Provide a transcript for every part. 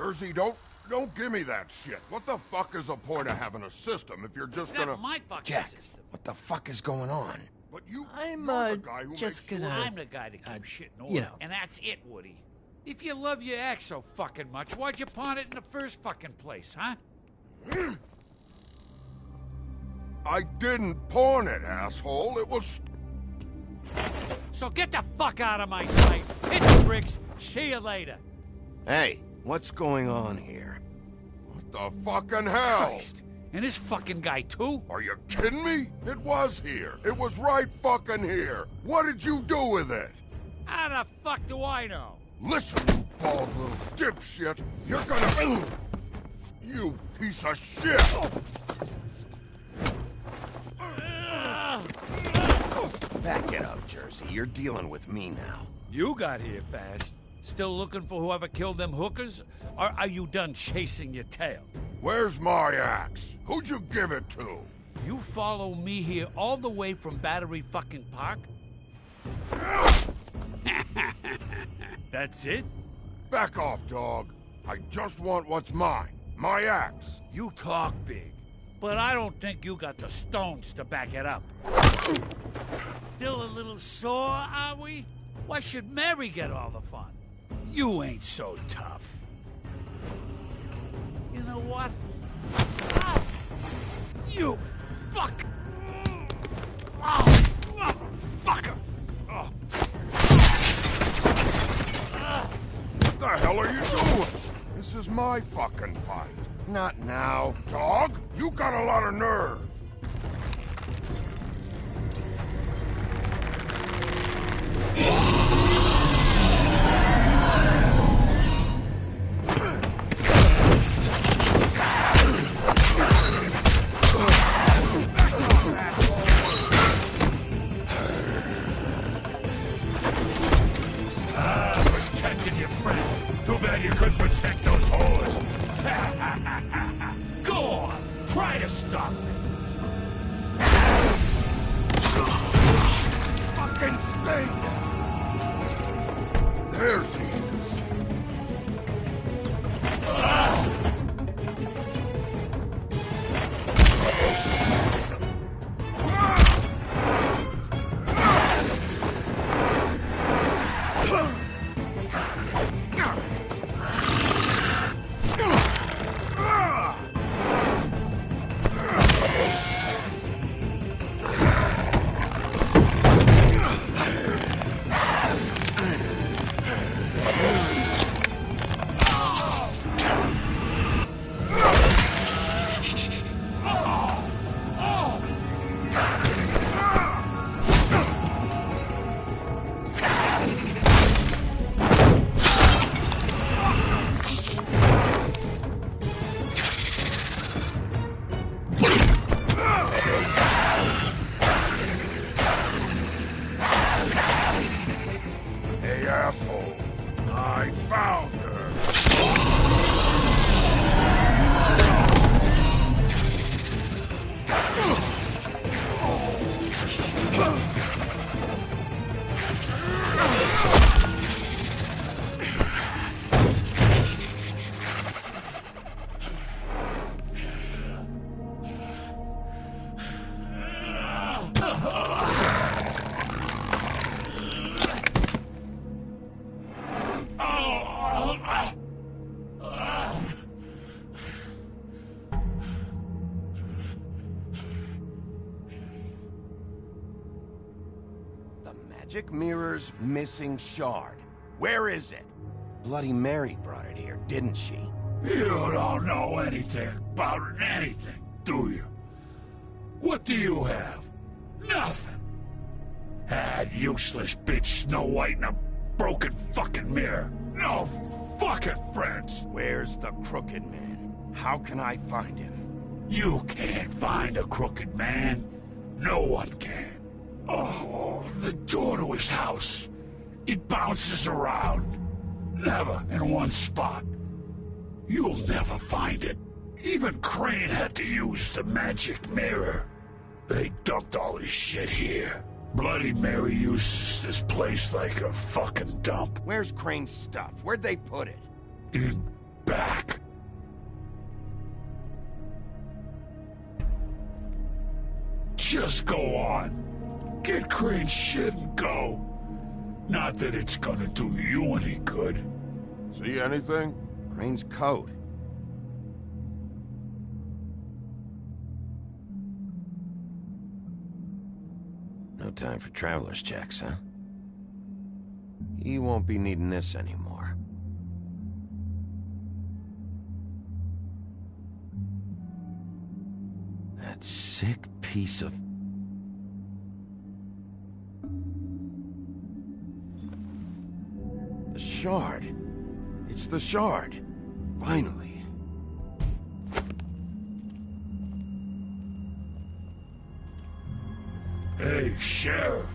Jersey, don't give me that shit. What the fuck is the point of having a system if you're just gonna... That's my fucking Jack, system. what the fuck is going on? But you're the guy who just makes gonna... I'm the guy that keeps shit in order. you know. And that's it, Woody. If you love your ex so fucking much, why'd you pawn it in the first fucking place, huh? I didn't pawn it, asshole. It was... So get the fuck out of my sight. Hit the bricks. See you later. Hey, what's going on here? What the fucking hell? Christ. And this fucking guy, too? Are you kidding me? It was here. It was right fucking here. What did you do with it? How the fuck do I know? Listen, you bald little dipshit. You're gonna... You piece of shit! Back it up, Jersey. You're dealing with me now. You got here fast. Still looking for whoever killed them hookers? Or are you done chasing your tail? Where's my axe? Who'd you give it to? You follow me here all the way from Battery fucking Park? That's it? Back off, dog. I just want what's mine. My axe. You talk big, but I don't think you got the stones to back it up. Still a little sore, are we? Why should Mary get all the fun? You ain't so tough. You know what? Ah! You fuck! Oh, motherfucker! Oh. What the hell are you doing? This is my fucking fight. Not now. Dog, you got a lot of nerve. Protecting your friend. Too bad you couldn't protect those whores. Go on, try to stop me. Fucking stay down. There she is. Hey, assholes. I found her. The magic mirror's missing shard. Where is it? Bloody Mary brought it here, didn't she? You don't know anything about anything, do you? What do you have? Nothing. Had useless bitch Snow White in a broken fucking mirror. No fucking friends. Where's the crooked man? How can I find him? You can't find a crooked man. No one can. Oh, the door to his house. It bounces around. Never in one spot. You'll never find it. Even Crane had to use the magic mirror. They dumped all his shit here. Bloody Mary uses this place like a fucking dump. Where's Crane's stuff? Where'd they put it? In back. Just go on. Get Crane's shit and go. Not that it's gonna do you any good. See anything? Crane's coat. No time for traveler's checks, huh? He won't be needing this anymore. That sick piece of... The shard. It's the shard. Finally. Hey, Sheriff.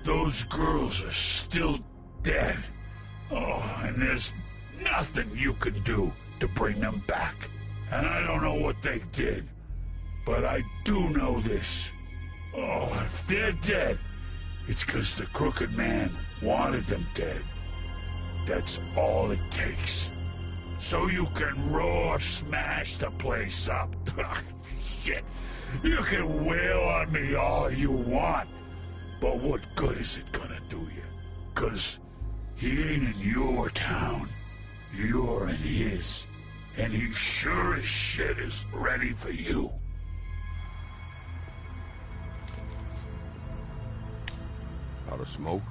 Those girls are still dead. Oh, and there's nothing you can do to bring them back. And I don't know what they did, but I do know this. Oh, if they're dead, it's 'cause the Crooked Man wanted them dead. That's all it takes. So you can roar smash the place up. Shit. You can wail on me all you want, but what good is it gonna do you? 'Cause he ain't in your town. You're in his. And he sure as shit is ready for you. Out of smoke?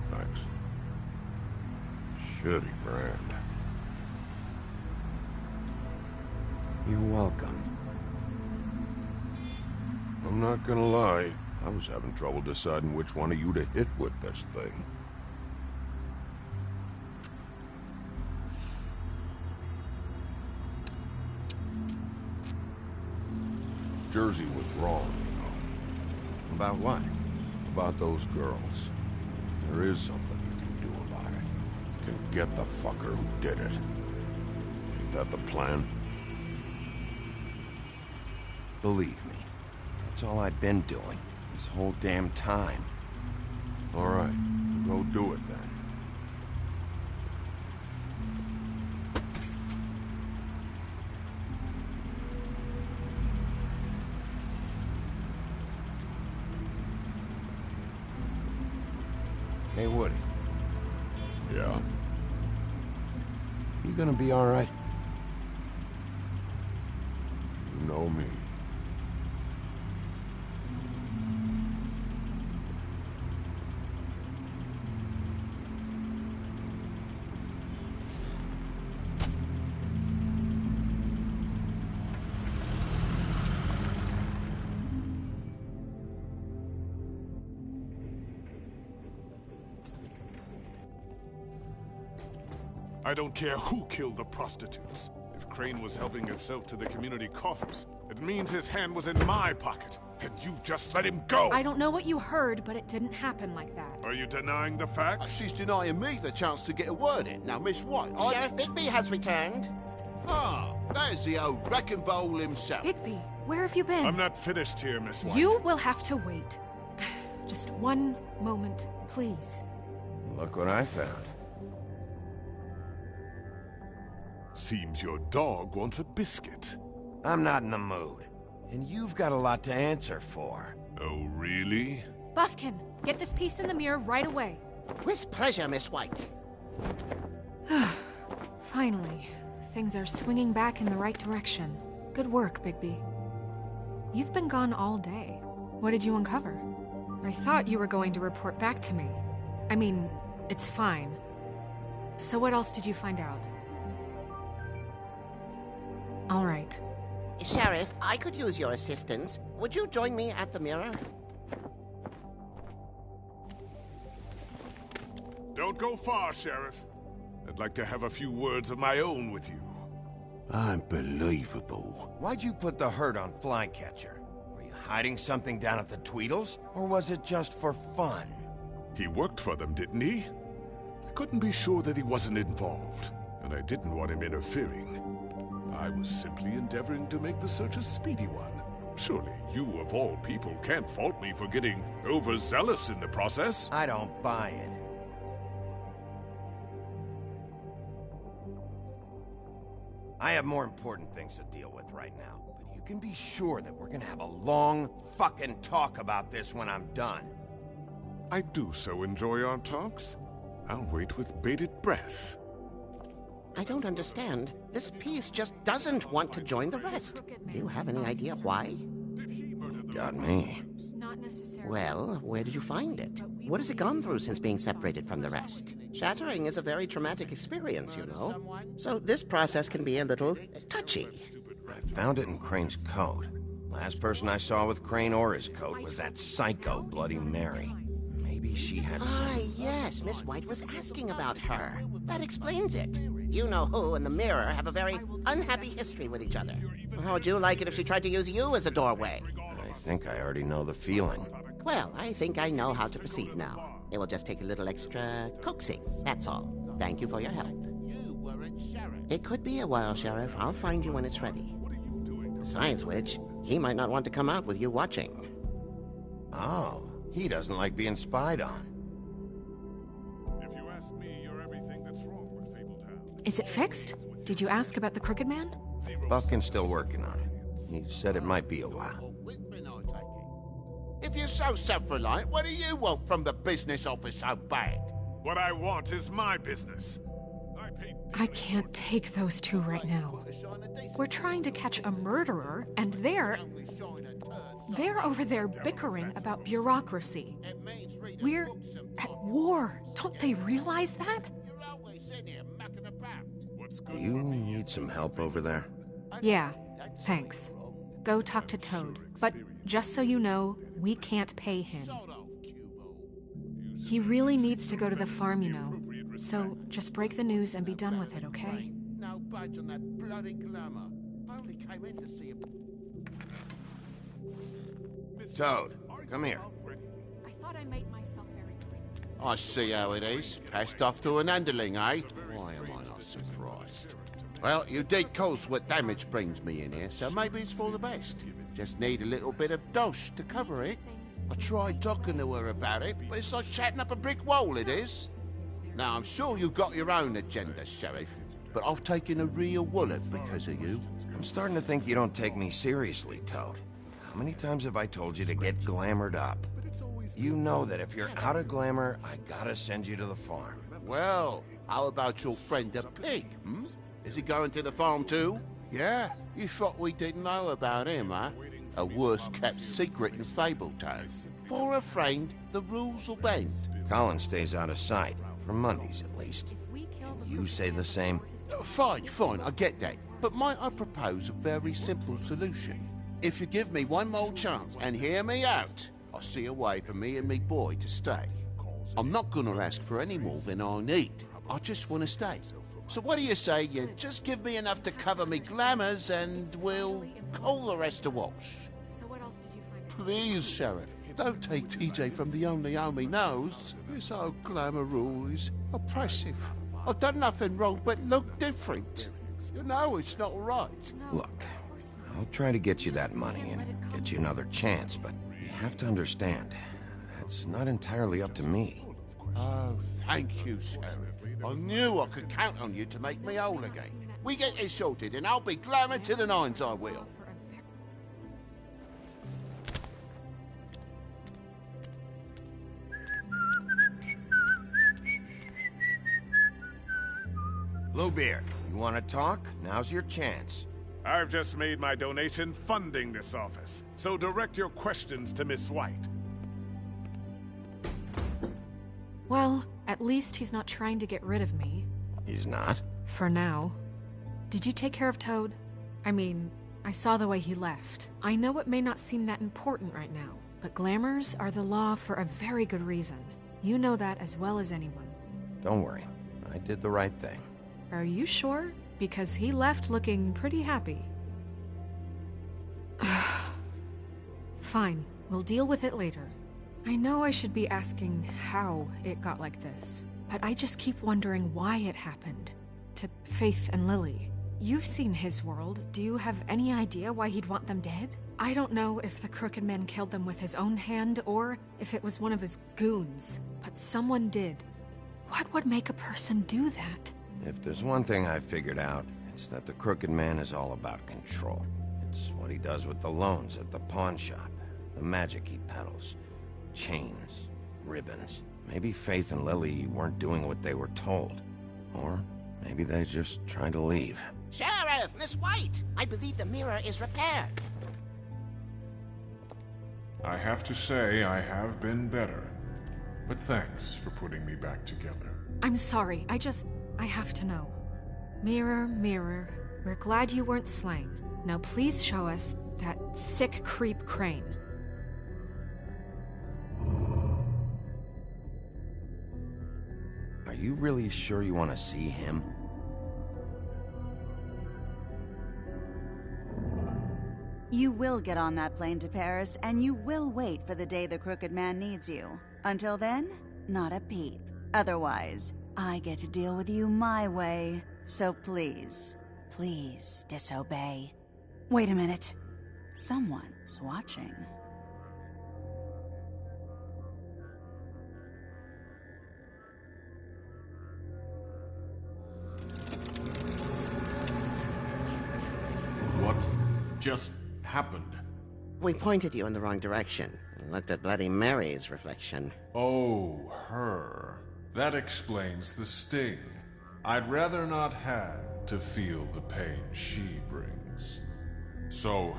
Thanks. Shitty brand. You're welcome. I'm not gonna lie. I was having trouble deciding which one of you to hit with this thing. Jersey was wrong, you know. About what? About those girls. There is something you can do about it. You can get the fucker who did it. Ain't that the plan? Believe me. That's all I've been doing. This whole damn time. All right. Go do it then. Hey, Woody. Yeah? You gonna be all right? You know me. I don't care who killed the prostitutes. If Crane was helping himself to the community coffers, it means his hand was in my pocket, and you just let him go! I don't know what you heard, but it didn't happen like that. Are you denying the facts? She's denying me the chance to get a word in. Now, Miss White, Sheriff Bigby has returned. Ah, there's the old wrecking bowl himself. Bigby, where have you been? I'm not finished here, Miss White. You will have to wait. Just one moment, please. Look what I found. Seems your dog wants a biscuit. I'm not in the mood. And you've got a lot to answer for. Oh, really? Buffkin, get this piece in the mirror right away. With pleasure, Miss White. Finally, things are swinging back in the right direction. Good work, Bigby. You've been gone all day. What did you uncover? I thought you were going to report back to me. I mean, it's fine. So what else did you find out? All right. Sheriff, I could use your assistance. Would you join me at the mirror? Don't go far, Sheriff. I'd like to have a few words of my own with you. Unbelievable. Why'd you put the hurt on Flycatcher? Were you hiding something down at the Tweedles? Or was it just for fun? He worked for them, didn't he? couldn't be sure that he wasn't involved, and I didn't want him interfering. I was simply endeavoring to make the search a speedy one. Surely you, of all people, can't fault me for getting overzealous in the process. I don't buy it. I have more important things to deal with right now, but you can be sure that we're gonna have a long fucking talk about this when I'm done. I do so enjoy our talks. I'll wait with bated breath. I don't understand. This piece just doesn't want to join the rest. Do you have any idea why? Got me. Not necessarily. Well, where did you find it? What has it gone through since being separated from the rest? Shattering is a very traumatic experience, you know. So this process can be a little touchy. I found it in Crane's coat. Last person I saw with Crane or his coat was that psycho Bloody Mary. Maybe she had Ah, yes, Miss White was asking about her. That explains it. You know who and the mirror have a very unhappy history with each other. How would you like it if she tried to use you as a doorway? I think I already know the feeling. Well, I think I know how to proceed now. It will just take a little extra coaxing, that's all. Thank you for your help. It could be a while, Sheriff. I'll find you when it's ready. Besides which, he might not want to come out with you watching. Oh, he doesn't like being spied on. If you ask me, you're everything that's wrong with Fabletown. Is it fixed? Did you ask about the Crooked Man? Buffkin's still working on it. He said it might be a while. If you're so self-reliant, what do you want from the business office so bad? What I want is my business. I can't take those two right now. We're trying to catch a murderer, and they're over there bickering about bureaucracy. We're at war. Don't they realize that? Do you need some help over there? Yeah, thanks. Go talk to Toad. But just so you know, we can't pay him. He really needs to go to the farm, you know. So just break the news and be done with it, okay? No budge on that bloody glamour. I only came in to see Toad, come here. I thought I made myself very clear. I see how it is. Passed off to an underling, eh? Why am I not surprised? Well, you did cause what damage brings me in here, so maybe it's for the best. Just need a little bit of dosh to cover it. I tried talking to her about it, but it's like chatting up a brick wall, it is. Now, I'm sure you've got your own agenda, Sheriff, but I've taken a real wallet because of you. I'm starting to think you don't take me seriously, Toad. How many times have I told you to get glamored up? You know that if you're out of glamour, I gotta send you to the farm. Well, how about your friend the pig, hmm? Is he going to the farm too? Yeah, you thought we didn't know about him, huh? A worse-kept secret in Fabletown. For a friend, the rules will bend. Colin stays out of sight, for Mondays at least. Can you say the same? Fine, I get that. But might I propose a very simple solution? If you give me one more chance and hear me out, I'll see a way for me and me boy to stay. I'm not gonna ask for any more than I need. I just want to stay. So what do you say you just give me enough to cover me glamours and we'll call the rest a wash? So what else did you find out? Please, Sheriff, don't take TJ from the only home he knows. This old glamour rule is oppressive. I've done nothing wrong but look different. You know it's not right. Look, I'll try to get you that money and get you another chance, but you have to understand, that's not entirely up to me. Oh, thank you, Sheriff. I knew I could count on you to make me whole again. We get this sorted and I'll be glamour to the nines, I will. Bluebeard, you want to talk? Now's your chance. I've just made my donation funding this office, so direct your questions to Miss White. Well, at least he's not trying to get rid of me. He's not? For now. Did you take care of Toad? I mean, I saw the way he left. I know it may not seem that important right now, but glamours are the law for a very good reason. You know that as well as anyone. Don't worry. I did the right thing. Are you sure? Because he left looking pretty happy. Fine, we'll deal with it later. I know I should be asking how it got like this, but I just keep wondering why it happened. To Faith and Lily. You've seen his world. Do you have any idea why he'd want them dead? I don't know if the Crooked Man killed them with his own hand or if it was one of his goons, but someone did. What would make a person do that? If there's one thing I figured out, it's that the Crooked Man is all about control. It's what he does with the loans at the pawn shop, the magic he peddles, chains, ribbons. Maybe Faith and Lily weren't doing what they were told. Or maybe they just tried to leave. Sheriff, Miss White! I believe the mirror is repaired. I have to say I have been better. But thanks for putting me back together. I'm sorry, I have to know. Mirror, mirror, we're glad you weren't slain. Now please show us that sick creep Crane. Are you really sure you want to see him? You will get on that plane to Paris, and you will wait for the day the Crooked Man needs you. Until then, not a peep. Otherwise, I get to deal with you my way. So please, please disobey. Wait a minute. Someone's watching. What just happened? We pointed you in the wrong direction and looked at Bloody Mary's reflection. Oh, her. That explains the sting. I'd rather not have to feel the pain she brings. So,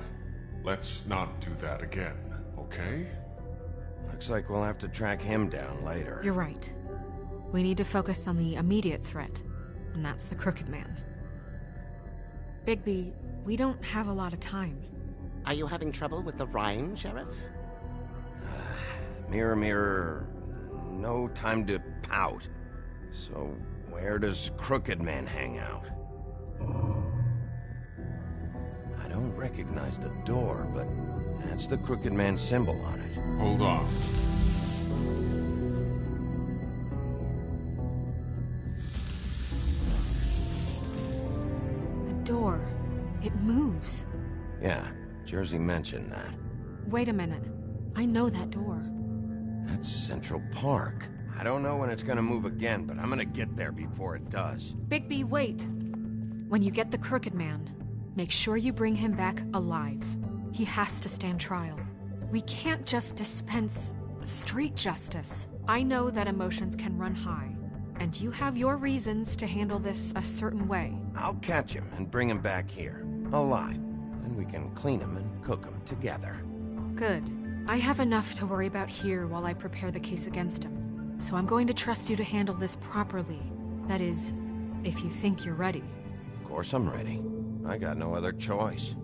let's not do that again, okay? Looks like we'll have to track him down later. You're right. We need to focus on the immediate threat, and that's the Crooked Man. Bigby, we don't have a lot of time. Are you having trouble with the rhyme, Sheriff? Mirror, mirror, no time to pout. So, where does Crooked Man hang out? I don't recognize the door, but that's the Crooked Man symbol on it. Hold on. The door. It moves. Yeah, Jersey mentioned that. Wait a minute. I know that door. That's Central Park. I don't know when it's gonna move again, but I'm gonna get there before it does. Bigby, wait. When you get the Crooked Man, make sure you bring him back alive. He has to stand trial. We can't just dispense street justice. I know that emotions can run high, and you have your reasons to handle this a certain way. I'll catch him and bring him back here, alive. Then we can clean him and cook him together. Good. I have enough to worry about here while I prepare the case against him. So I'm going to trust you to handle this properly. That is, if you think you're ready. Of course I'm ready. I got no other choice.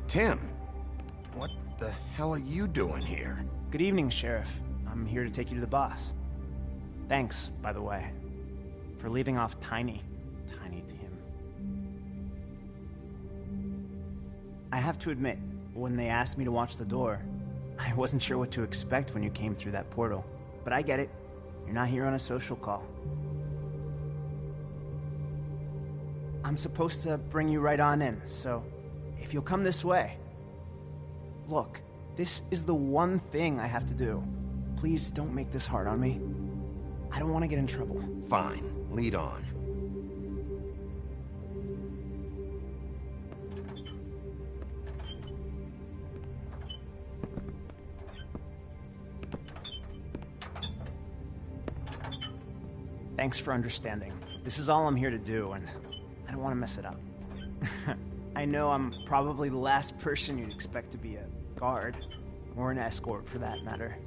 Tim, what the hell are you doing here? Good evening, Sheriff. I'm here to take you to the boss. Thanks, by the way, for leaving off Tiny Tim. I have to admit, when they asked me to watch the door, I wasn't sure what to expect when you came through that portal. But I get it. You're not here on a social call. I'm supposed to bring you right on in, so if you'll come this way. Look, this is the one thing I have to do. Please don't make this hard on me. I don't want to get in trouble. Fine, lead on. Thanks for understanding. This is all I'm here to do, and I don't want to mess it up. I know I'm probably the last person you'd expect to be a guard, or an escort for that matter.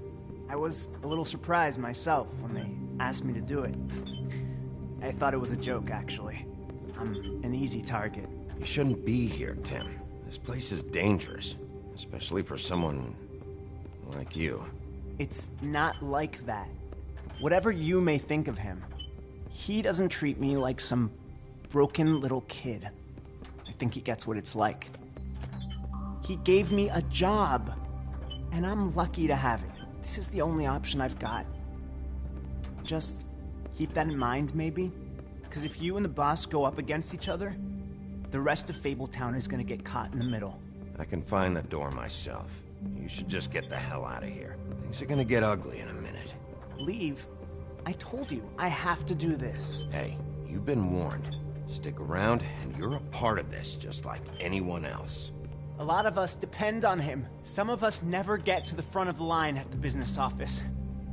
I was a little surprised myself when they asked me to do it. I thought it was a joke, actually. I'm an easy target. You shouldn't be here, Tim. This place is dangerous, especially for someone like you. It's not like that. Whatever you may think of him, he doesn't treat me like some broken little kid. I think he gets what it's like. He gave me a job, and I'm lucky to have it. This is the only option I've got. Just keep that in mind, maybe? Because if you and the boss go up against each other, the rest of Fabletown is gonna get caught in the middle. I can find the door myself. You should just get the hell out of here. Things are gonna get ugly in a minute. Leave? I told you, I have to do this. Hey, you've been warned. Stick around, and you're a part of this, just like anyone else. A lot of us depend on him. Some of us never get to the front of the line at the business office.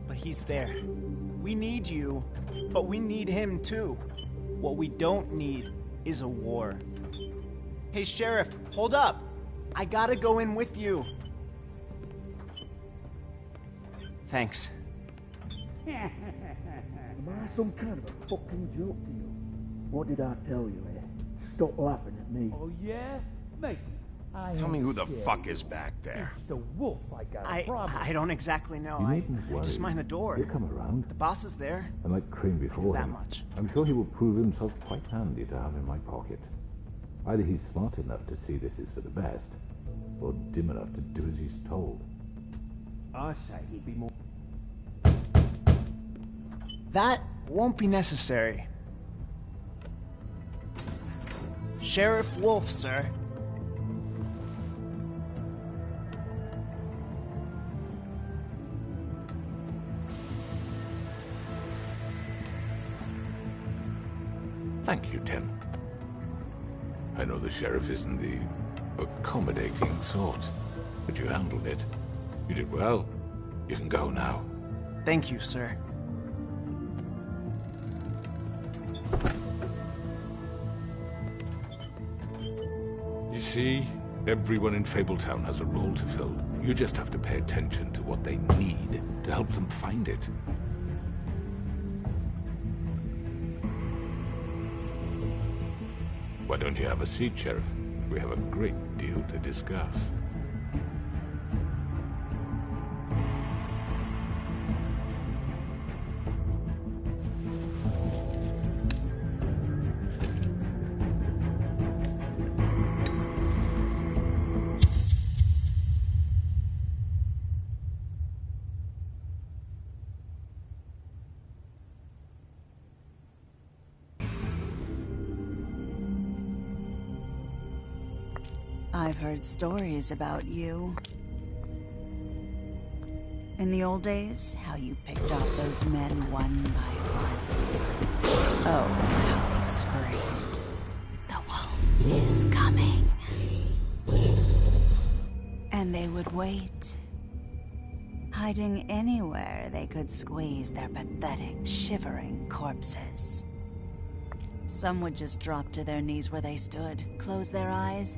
But he's there. We need you, but we need him too. What we don't need is a war. Hey, Sheriff, hold up. I gotta go in with you. Thanks. Am I some kind of a fucking joke to you? What did I tell you, eh? Stop laughing at me. Oh, yeah? Mate, Tell me who the fuck is back there. It's the wolf I got a problem. I don't exactly know. You I needn't worry. just mind the door. He'll come around. The boss is there. And like Crane before that him, much. I'm sure he will prove himself quite handy to have in my pocket. Either he's smart enough to see this is for the best, or dim enough to do as he's told. I say he'd be more... That won't be necessary. Sheriff Wolf, sir. Thank you, Tim. I know the sheriff isn't the accommodating sort, but you handled it. You did well. You can go now. Thank you, sir. You see, everyone in Fabletown has a role to fill. You just have to pay attention to what they need to help them find it. Why don't you have a seat, Sheriff? We have a great deal to discuss. I've heard stories about you. In the old days, how you picked off those men one by one. Oh, how they screamed. The wolf is coming. And they would wait, hiding anywhere they could squeeze their pathetic, shivering corpses. Some would just drop to their knees where they stood, close their eyes,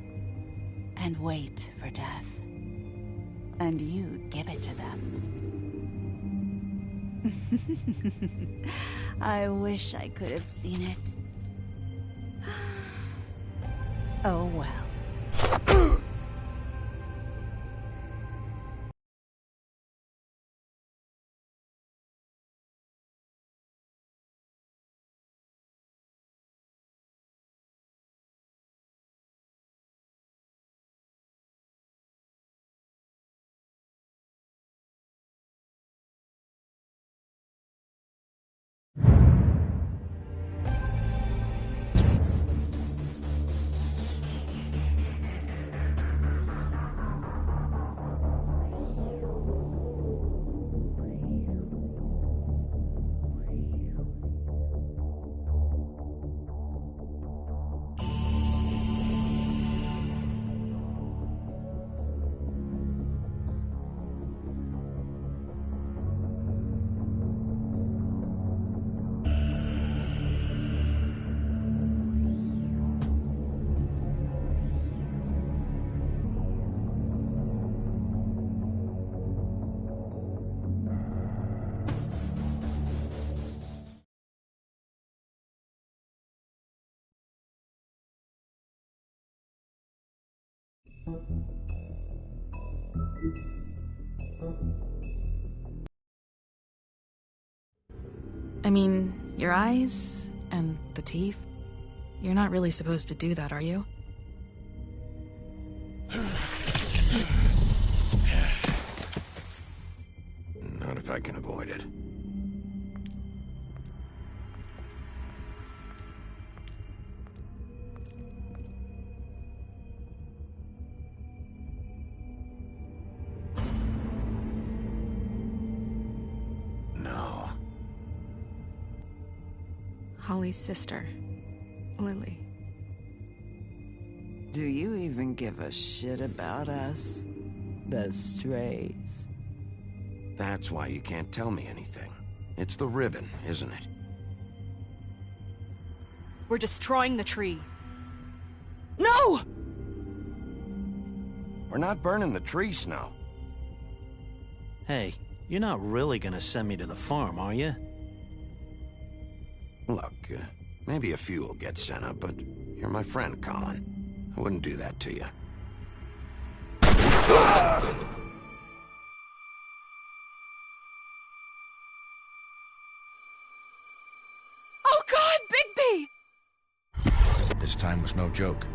and wait for death. And you'd give it to them. I wish I could have seen it. Oh well. I mean, your eyes and the teeth. You're not really supposed to do that, are you? Not if I can avoid it. No. Holly's sister, Lily. Do you even give a shit about us? The strays. That's why you can't tell me anything. It's the ribbon, isn't it? We're destroying the tree. No! We're not burning the tree, Snow. Hey, you're not really gonna send me to the farm, are you? Look, maybe a few will get sent up, but you're my friend, Colin. I wouldn't do that to you. Oh God, Bigby! This time was no joke.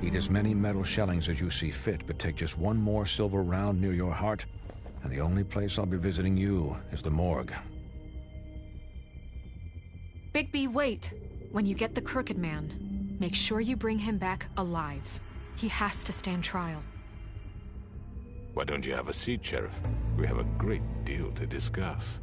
Eat as many metal shellings as you see fit, but take just one more silver round near your heart, and the only place I'll be visiting you is the morgue. Bigby, wait. When you get the Crooked Man, make sure you bring him back alive. He has to stand trial. Why don't you have a seat, Sheriff? We have a great deal to discuss.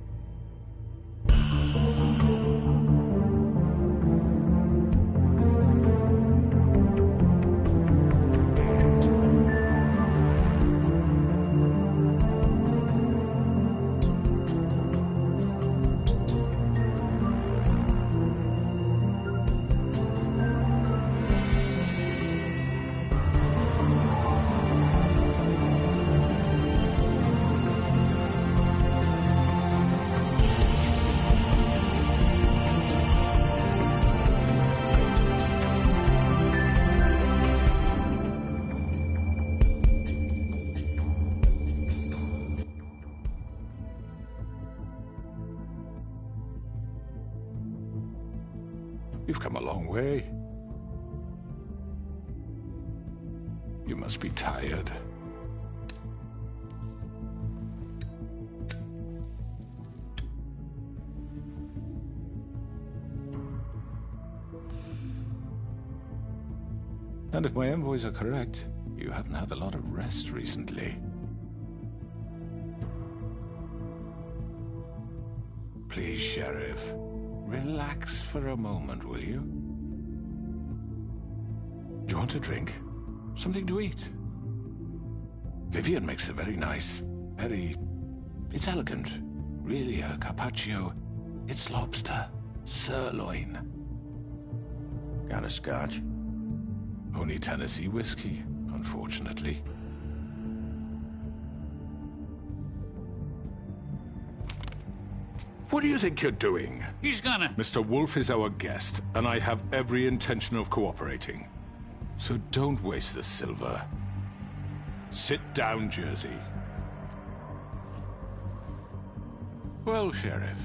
You've come a long way. You must be tired. And if my envoys are correct, you haven't had a lot of rest recently. Please, Sheriff. Relax for a moment, will you? Do you want a drink? Something to eat? Vivian makes a very nice, it's elegant. Really a carpaccio. It's lobster. Sirloin. Got a scotch? Only Tennessee whiskey, unfortunately. What do you think you're doing? He's gonna... Mr. Wolf is our guest, and I have every intention of cooperating. So don't waste the silver. Sit down, Jersey. Well, Sheriff,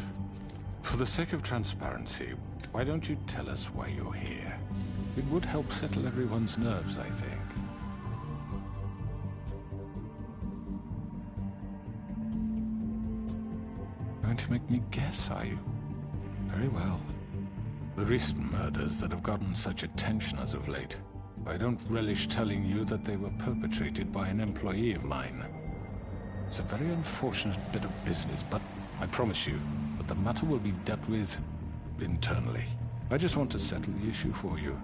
for the sake of transparency, why don't you tell us why you're here? It would help settle everyone's nerves, I think. Going to make me guess, are you? Very well. The recent murders that have gotten such attention as of late, I don't relish telling you that they were perpetrated by an employee of mine. It's a very unfortunate bit of business, but I promise you that the matter will be dealt with internally. I just want to settle the issue for you,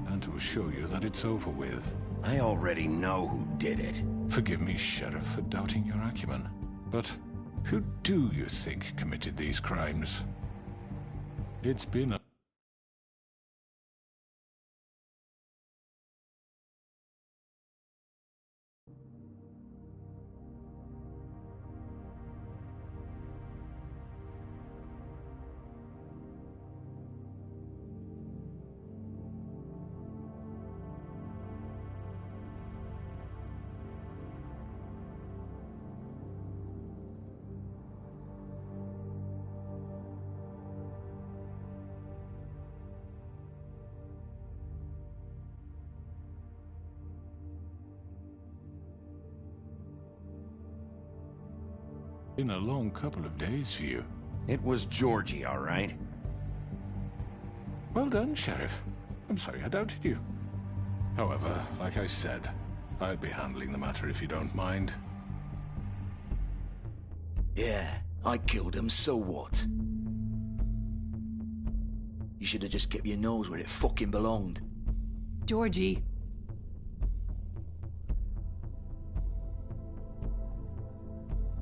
and to assure you that it's over with. I already know who did it. Forgive me, Sheriff, for doubting your acumen, but who do you think committed these crimes? It's been a... Been a long couple of days for you. It was Georgie, all right? Well done, Sheriff. I'm sorry I doubted you. However, like I said, I'll be handling the matter if you don't mind. Yeah, I killed him, so what? You should have just kept your nose where it fucking belonged. Georgie.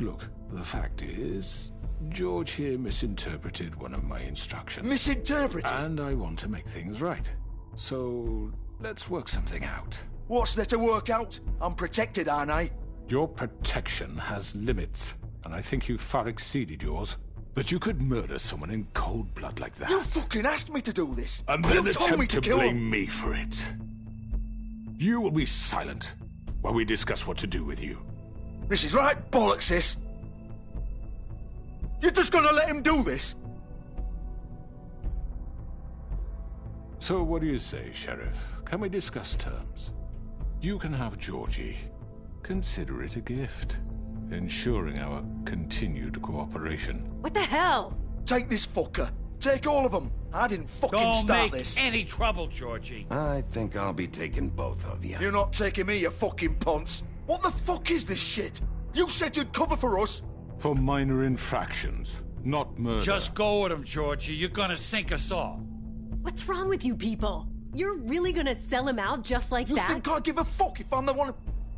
Look, the fact is, George here misinterpreted one of my instructions. Misinterpreted? And I want to make things right. So, let's work something out. What's there to work out? I'm protected, aren't I? Your protection has limits, and I think you've far exceeded yours. But you could murder someone in cold blood like that. You fucking asked me to do this! And then you told me attempt to kill blame him. me for it. You will be silent while we discuss what to do with you. This is right bollocks, this! You're just gonna let him do this? So what do you say, Sheriff? Can we discuss terms? You can have Georgie. Consider it a gift, ensuring our continued cooperation. What the hell? Take this fucker. Take all of them. I didn't fucking Don't start make this. any trouble, Georgie. I think I'll be taking both of you. You're not taking me, you fucking ponce. What the fuck is this shit? You said you'd cover for us. For minor infractions, not murder. Just go with him, Georgie. You're gonna sink us all. What's wrong with you people? You're really gonna sell him out just like You that? think I give a fuck if I'm the one?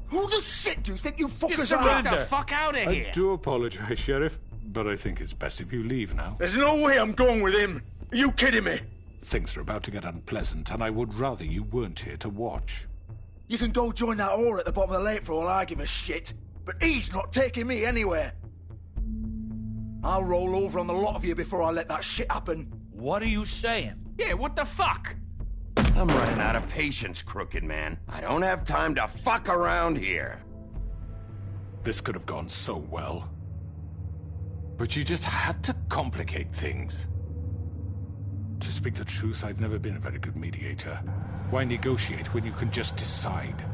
Who the shit do you think you fuckers are? surrender. Get the fuck out of here! I do apologize, Sheriff, but I think it's best if you leave now. There's no way I'm going with him. Are you kidding me? Things are about to get unpleasant, and I would rather you weren't here to watch. You can go join that whore at the bottom of the lake for all I give a shit. But he's not taking me anywhere. I'll roll over on the lot of you before I let that shit happen. What are you saying? Yeah, what the fuck? I'm running out of patience, Crooked Man. I don't have time to fuck around here. This could have gone so well. But you just had to complicate things. To speak the truth, I've never been a very good mediator. Why negotiate when you can just decide?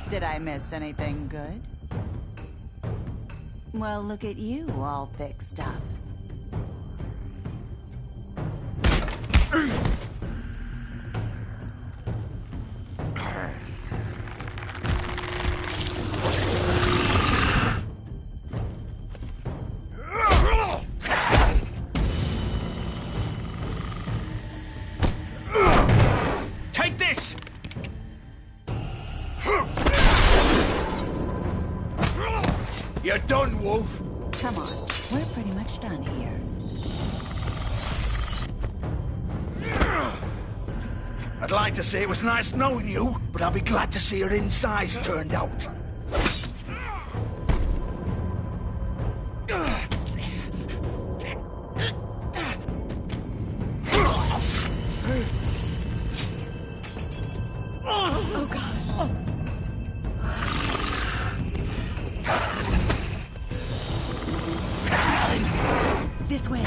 Did I miss anything good? Well, look at you, all fixed up. Take this! You're done, Wolf. Come on, we're pretty much done here. I'd like to say it was nice knowing you, but I'll be glad to see your insides turned out. Oh, God. Oh. This way.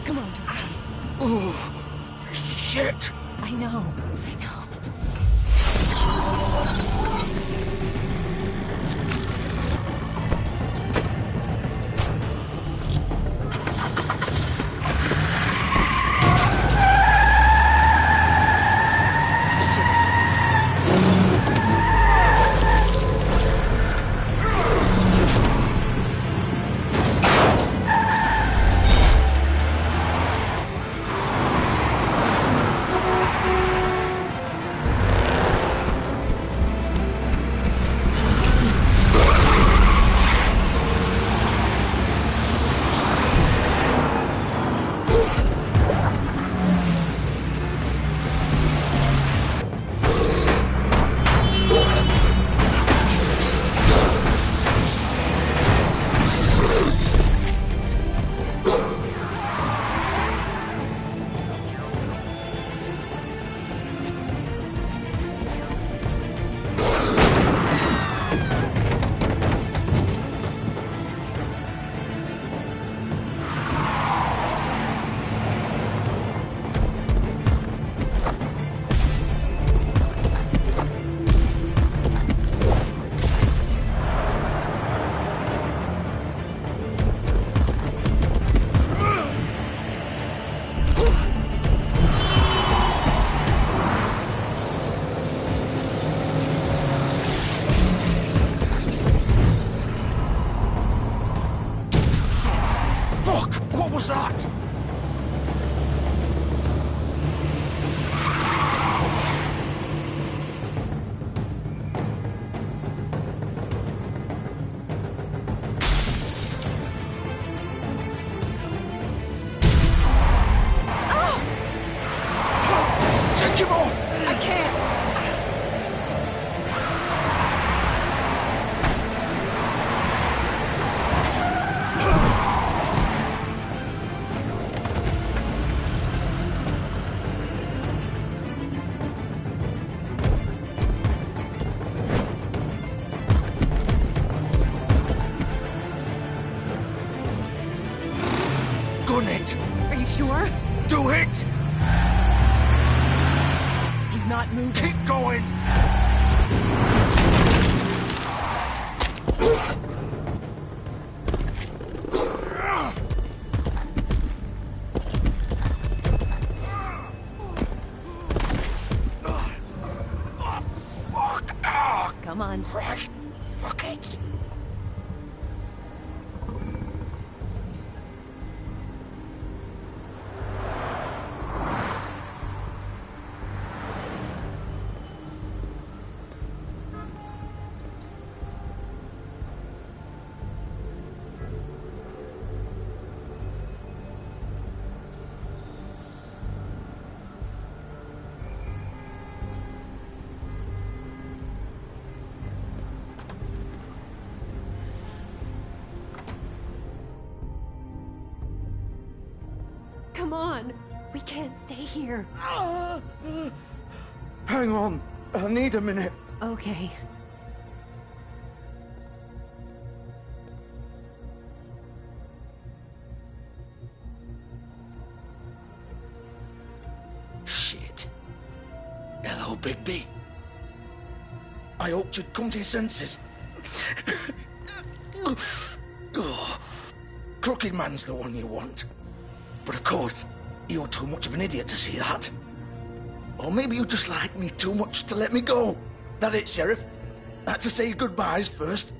Come on, Georgie. Oh, shit. I know. Fuck! What was that? Take him off! I can't. Gun it! Are you sure? Do it! He's not moving. Keep going! Fuck! Come on. Right. Fuck it. Come on. We can't stay here. Hang on. I need a minute. Okay. Shit. Hello, Bigby. I hoped you'd come to your senses. Crooked Man's the one you want. But of course, you're too much of an idiot to see that. Or maybe you just like me too much to let me go. That it, Sheriff? I had to say your goodbyes first.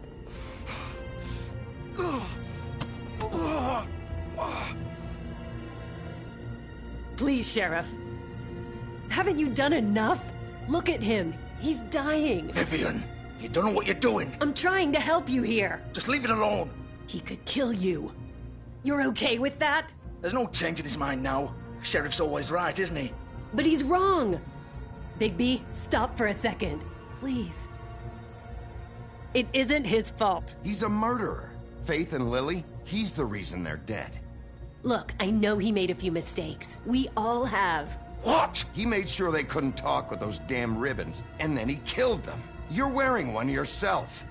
Please, Sheriff. Haven't you done enough? Look at him. He's dying. Vivian, you don't know what you're doing. I'm trying to help you here. Just leave it alone. He could kill you. You're okay with that? There's no change in his mind now. Sheriff's always right, isn't he? But he's wrong. Bigby, stop for a second. Please. It isn't his fault. He's a murderer. Faith and Lily, he's the reason they're dead. Look, I know he made a few mistakes. We all have. What? He made sure they couldn't talk with those damn ribbons, and then he killed them. You're wearing one yourself.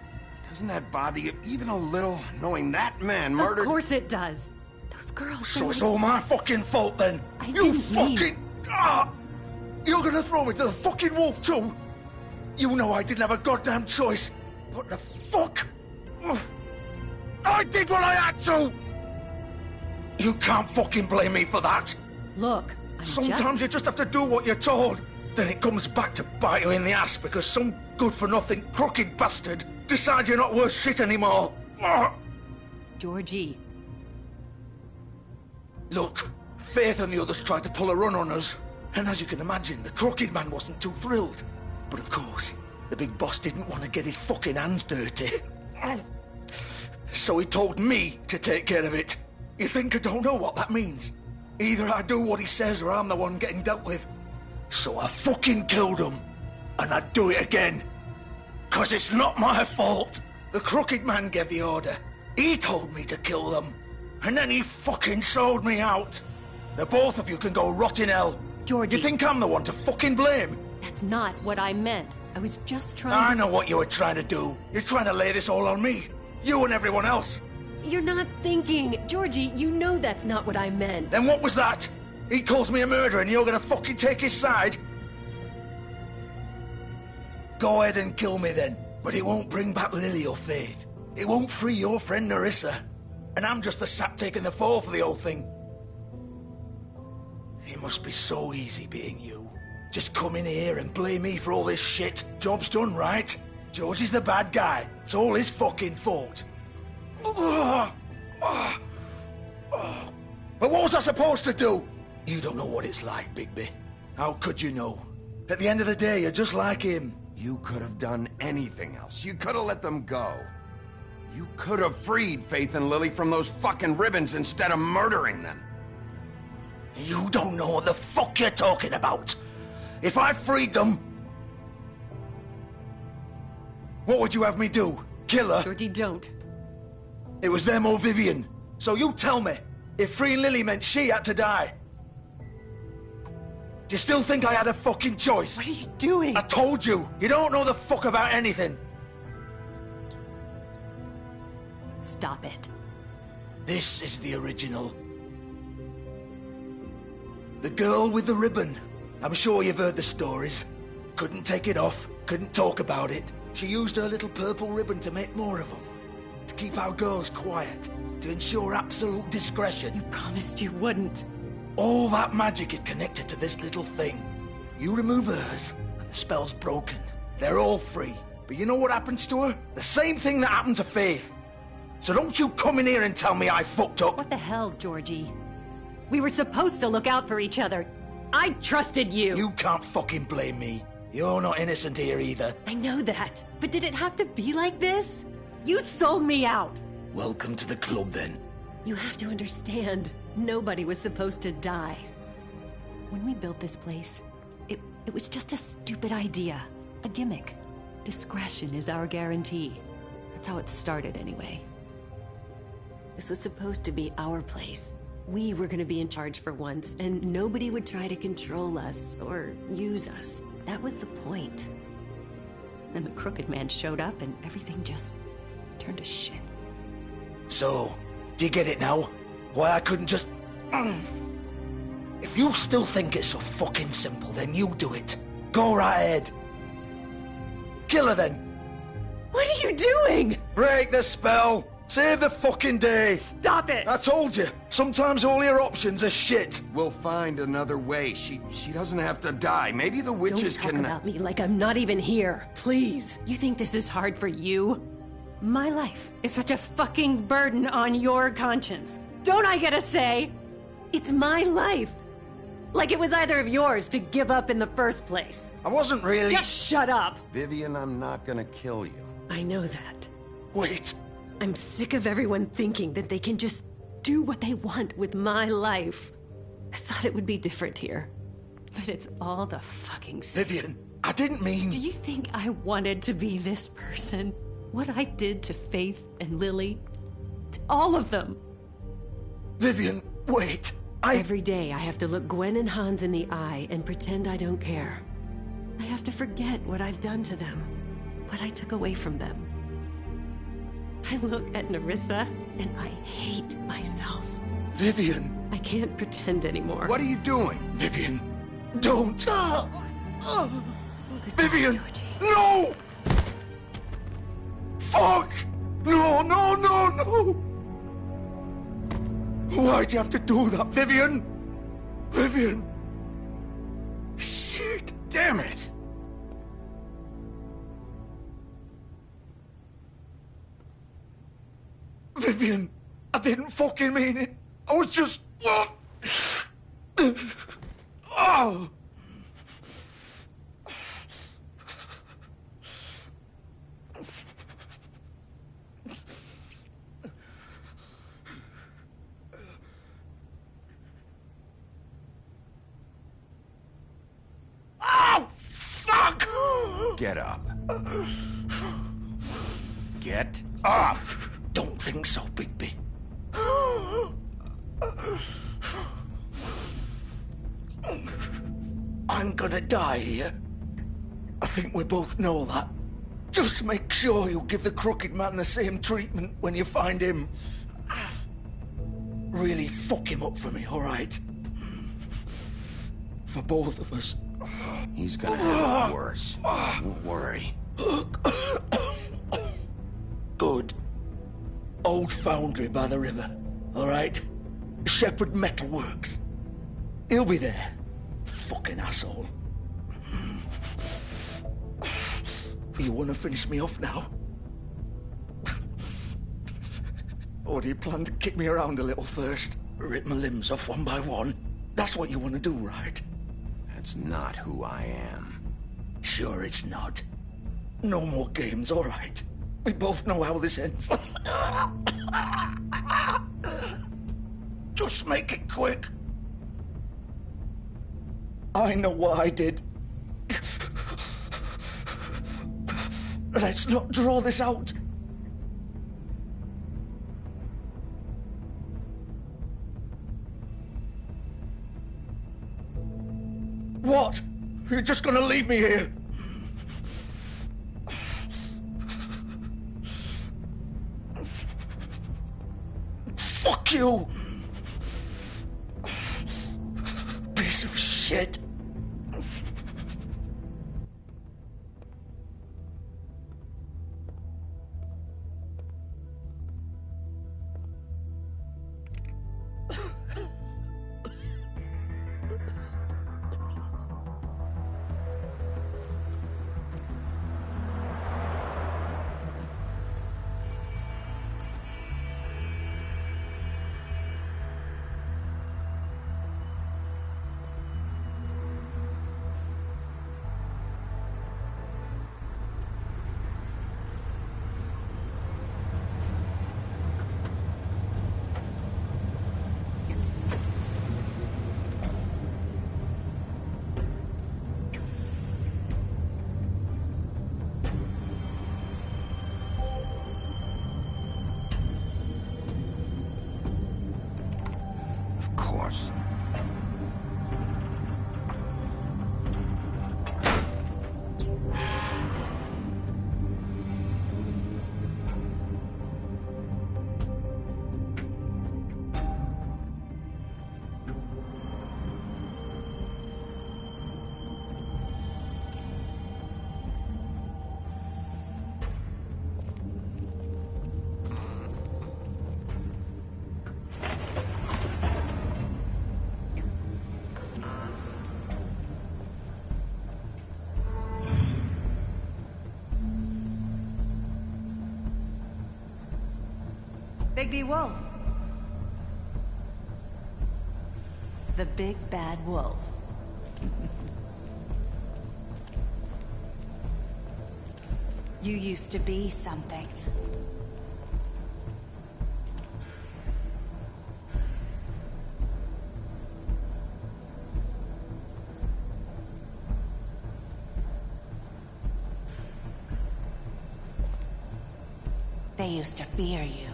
Doesn't that bother you even a little, knowing that man murdered... Of course it does. Those girls... So it's all my fucking fault then? You fucking... You're gonna throw me to the fucking wolf too? You know I didn't have a goddamn choice. What the fuck? I did what I had to! You can't fucking blame me for that. Look, Sometimes you just have to do what you're told. Then it comes back to bite you in the ass because some good-for-nothing crooked bastard decides you're not worth shit anymore. Georgie. Look, Faith and the others tried to pull a run on us. And as you can imagine, the crooked man wasn't too thrilled. But of course, the big boss didn't want to get his fucking hands dirty. So he told me to take care of it. You think I don't know what that means? Either I do what he says or I'm the one getting dealt with. So I fucking killed him. And I'd do it again. 'Cause it's not my fault. The crooked man gave the order. He told me to kill them. And then he fucking sold me out. The both of you can go rot in hell. Georgie. You think I'm the one to fucking blame? That's not what I meant. I was just trying I to... know what you were trying to do. You're trying to lay this all on me. You and everyone else. You're not thinking. Georgie, you know that's not what I meant. Then what was that? He calls me a murderer and you're gonna fucking take his side? Go ahead and kill me then. But it won't bring back Lily or Faith. It won't free your friend Nerissa. And I'm just the sap taking the fall for the whole thing. It must be so easy being you. Just come in here and blame me for all this shit. Job's done, right? George is the bad guy. It's all his fucking fault. But what was I supposed to do? You don't know what it's like, Bigby. How could you know? At the end of the day, you're just like him. You could have done anything else. You could have let them go. You could have freed Faith and Lily from those fucking ribbons instead of murdering them. You don't know what the fuck you're talking about. If I freed them... What would you have me do? Kill her? Georgie, don't. It was them or Vivian. So you tell me, if freeing Lily meant she had to die, do you still think I had a fucking choice? What are you doing? I told you, you don't know the fuck about anything. Stop it. This is the original. The girl with the ribbon. I'm sure you've heard the stories. Couldn't take it off, couldn't talk about it. She used her little purple ribbon to make more of them. To keep our girls quiet. To ensure absolute discretion. You promised you wouldn't. All that magic is connected to this little thing. You remove hers, and the spell's broken. They're all free. But you know what happens to her? The same thing that happened to Faith. So don't you come in here and tell me I fucked up. What the hell, Georgie? We were supposed to look out for each other. I trusted you. You can't fucking blame me. You're not innocent here either. I know that. But did it have to be like this? You sold me out. Welcome to the club, then. You have to understand. Nobody was supposed to die. When we built this place, it was just a stupid idea. A gimmick. Discretion is our guarantee. That's how it started, anyway. This was supposed to be our place. We were gonna be in charge for once, and nobody would try to control us or use us. That was the point. Then the Crooked Man showed up, and everything just turned to shit. So, do you get it now? Why I couldn't just... If you still think it's so fucking simple, then you do it. Go right ahead. Kill her then. What are you doing? Break the spell. Save the fucking day. Stop it. I told you. Sometimes all your options are shit. We'll find another way. She doesn't have to die. Maybe the witches Don't talk about me like I'm not even here. Please. You think this is hard for you? My life is such a fucking burden on your conscience. Don't I get a say? It's my life. Like it was either of yours to give up in the first place. I wasn't really... Just shut up. Vivian, I'm not gonna kill you. I know that. Wait. I'm sick of everyone thinking that they can just do what they want with my life. I thought it would be different here. But it's all the fucking same. Vivian, I didn't mean... Do you think I wanted to be this person? What I did to Faith and Lily? To all of them? Vivian, wait. Every day I have to look Gwen and Hans in the eye and pretend I don't care. I have to forget what I've done to them. What I took away from them. I look at Nerissa and I hate myself. Vivian. I can't pretend anymore. What are you doing? Vivian, don't. Vivian, no! Fuck! No, no, no, no! Why'd you have to do that, Vivian? Vivian! Shit! Damn it! Vivian, I didn't fucking mean it. I was just... Oh! Oh, fuck! Get up. Get up! Don't think so, Bigby. I'm gonna die here. I think we both know that. Just make sure you give the Crooked Man the same treatment when you find him. Really fuck him up for me, all right? For both of us. He's gonna have it worse. Don't worry. Good. Old foundry by the river, all right? Shepherd Metalworks. He'll be there. Fucking asshole. You want to finish me off now? Or do you plan to kick me around a little first? Rip my limbs off one by one? That's what you want to do, right? That's not who I am. Sure it's not. No more games, all right. We both know how this ends. Just make it quick. I know what I did. Let's not draw this out. What? You're just gonna leave me here? Fuck you! Piece of shit. Bigby Wolf. The big bad wolf. You used to be something. They used to fear you.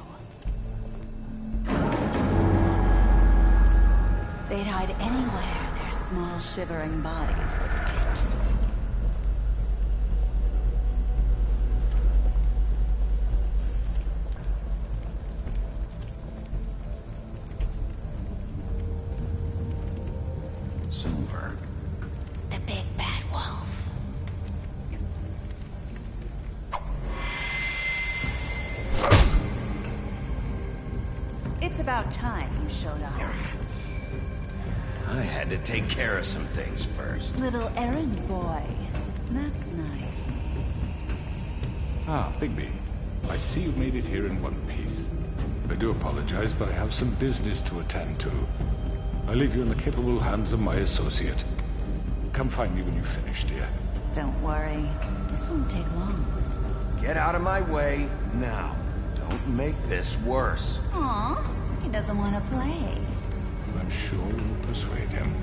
They'd hide anywhere their small, shivering bodies would get. Silver. The big bad wolf. It's about time you showed up. I had to take care of some things first. Little errand boy. That's nice. Ah, Bigby. I see you made it here in one piece. I do apologize, but I have some business to attend to. I leave you in the capable hands of my associate. Come find me when you've finished, dear. Don't worry. This won't take long. Get out of my way now. Don't make this worse. Aw, he doesn't want to play. I'm sure you'll persuade him.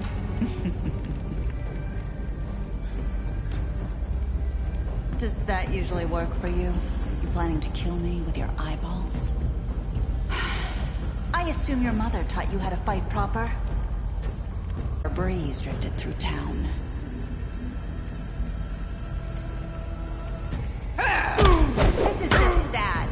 Does that usually work for you? You planning to kill me with your eyeballs? I assume your mother taught you how to fight proper? A breeze drifted through town. This is just sad.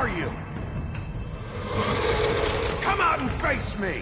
are you? Come out and face me!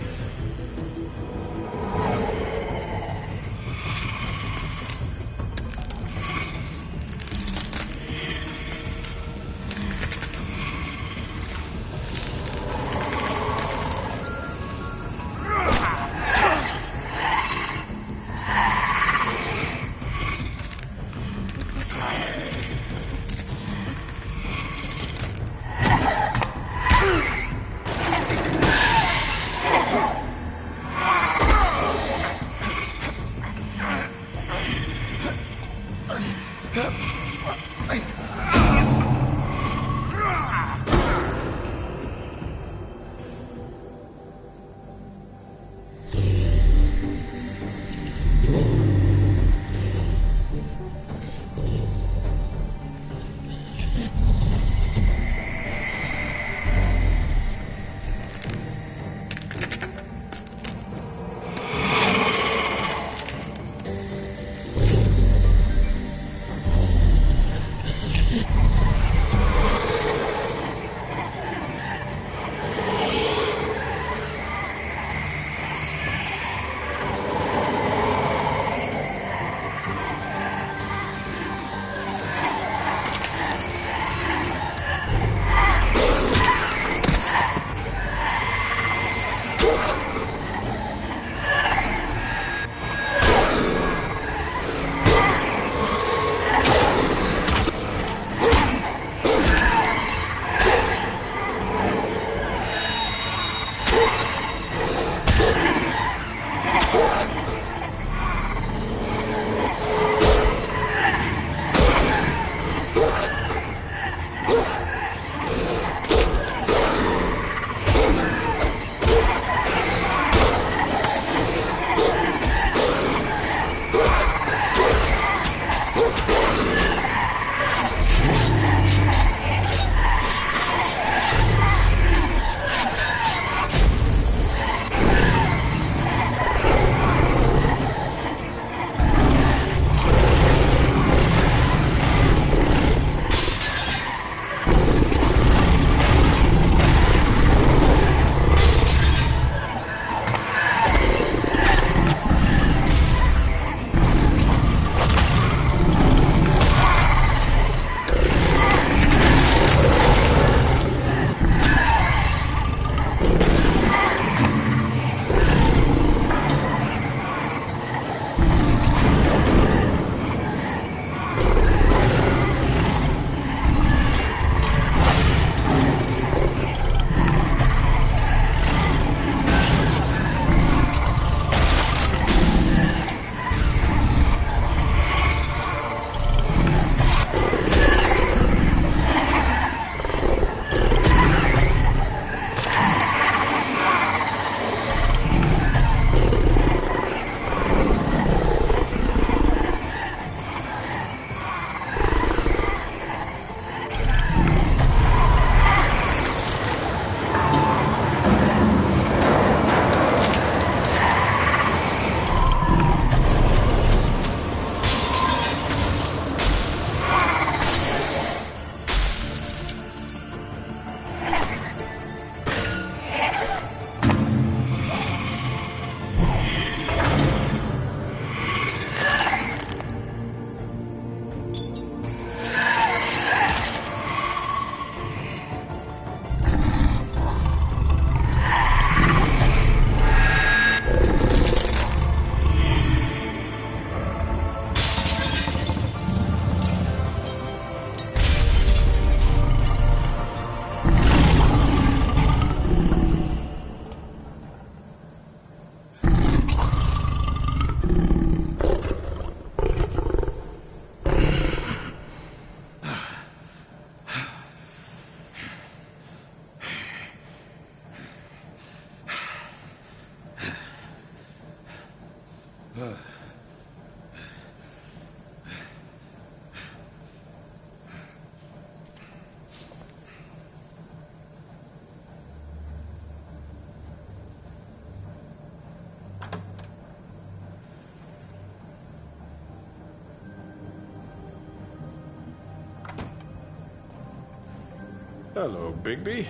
Hello, Bigby.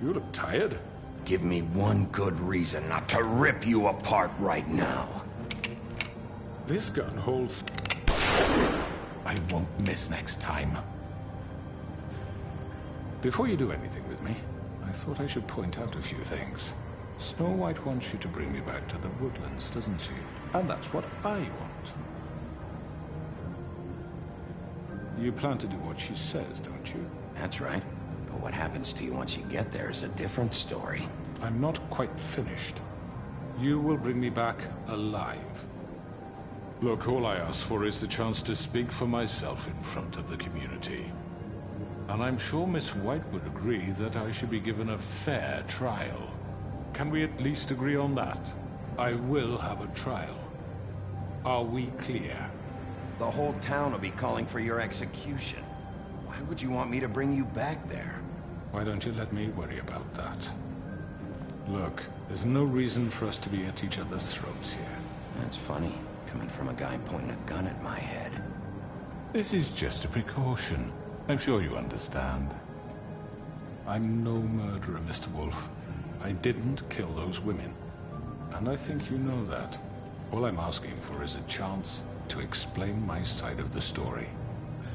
You look tired. Give me one good reason not to rip you apart right now. This gun holds... I won't miss next time. Before you do anything with me, I thought I should point out a few things. Snow White wants you to bring me back to the woodlands, doesn't she? And that's what I want. You plan to do what she says, don't you? That's right. But what happens to you once you get there is a different story. I'm not quite finished. You will bring me back alive. Look, all I ask for is the chance to speak for myself in front of the community. And I'm sure Miss White would agree that I should be given a fair trial. Can we at least agree on that? I will have a trial. Are we clear? The whole town will be calling for your execution. Why would you want me to bring you back there? Why don't you let me worry about that? Look, there's no reason for us to be at each other's throats here. That's funny, coming from a guy pointing a gun at my head. This is just a precaution. I'm sure you understand. I'm no murderer, Mr. Wolf. I didn't kill those women. And I think you know that. All I'm asking for is a chance to explain my side of the story.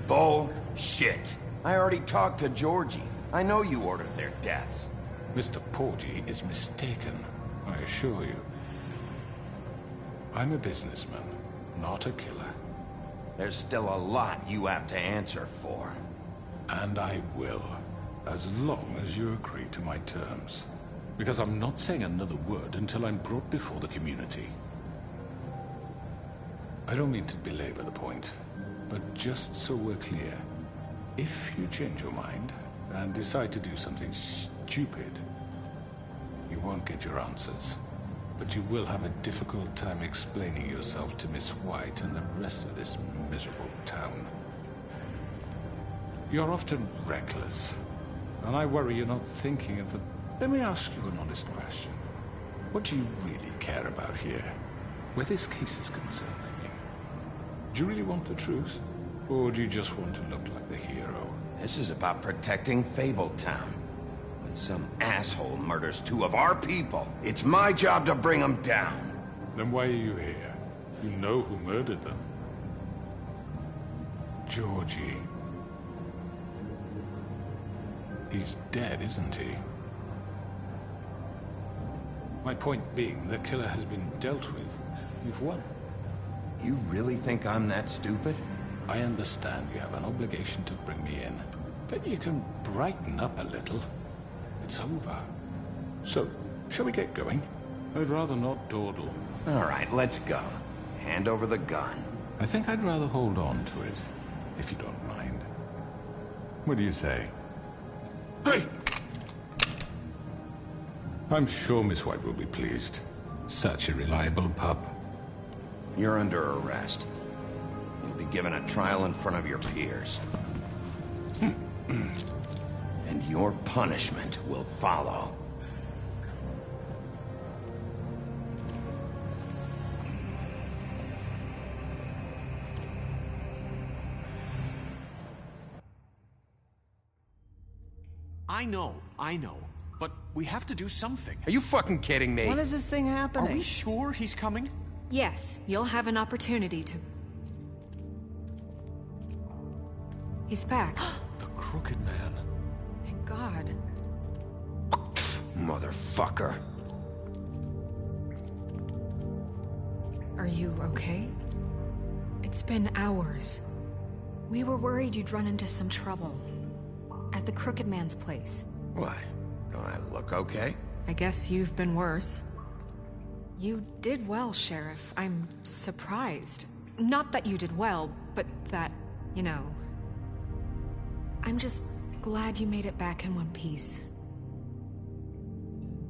Bullshit. I already talked to Georgie. I know you ordered their deaths. Mr. Porgy is mistaken, I assure you. I'm a businessman, not a killer. There's still a lot you have to answer for. And I will, as long as you agree to my terms. Because I'm not saying another word until I'm brought before the community. I don't mean to belabor the point, but just so we're clear, if you change your mind and decide to do something stupid, you won't get your answers. But you will have a difficult time explaining yourself to Miss White and the rest of this miserable town. You're often reckless, and I worry you're not thinking of the... Let me ask you an honest question. What do you really care about here? Where this case is concerned, I mean. Do you really want the truth? Or do you just want to look like the hero? This is about protecting Fabletown. When some asshole murders two of our people, it's my job to bring them down. Then why are you here? You know who murdered them. Georgie. He's dead, isn't he? My point being, the killer has been dealt with. You've won. You really think I'm that stupid? I understand you have an obligation to bring me in, but you can brighten up a little. It's over. So, shall we get going? I'd rather not dawdle. All right, let's go. Hand over the gun. I think I'd rather hold on to it, if you don't mind. What do you say? Hey! I'm sure Miss White will be pleased. Such a reliable pup. You're under arrest. You'll be given a trial in front of your peers. And your punishment will follow. I know. But we have to do something. Are you fucking kidding me? When is this thing happening? Are we sure he's coming? Yes, you'll have an opportunity to... He's back. The Crooked Man. Thank God. Motherfucker. Are you okay? It's been hours. We were worried you'd run into some trouble. At the Crooked Man's place. What? Don't I look okay? I guess you've been worse. You did well, Sheriff. I'm surprised. Not that you did well, but that, you know... I'm just glad you made it back in one piece.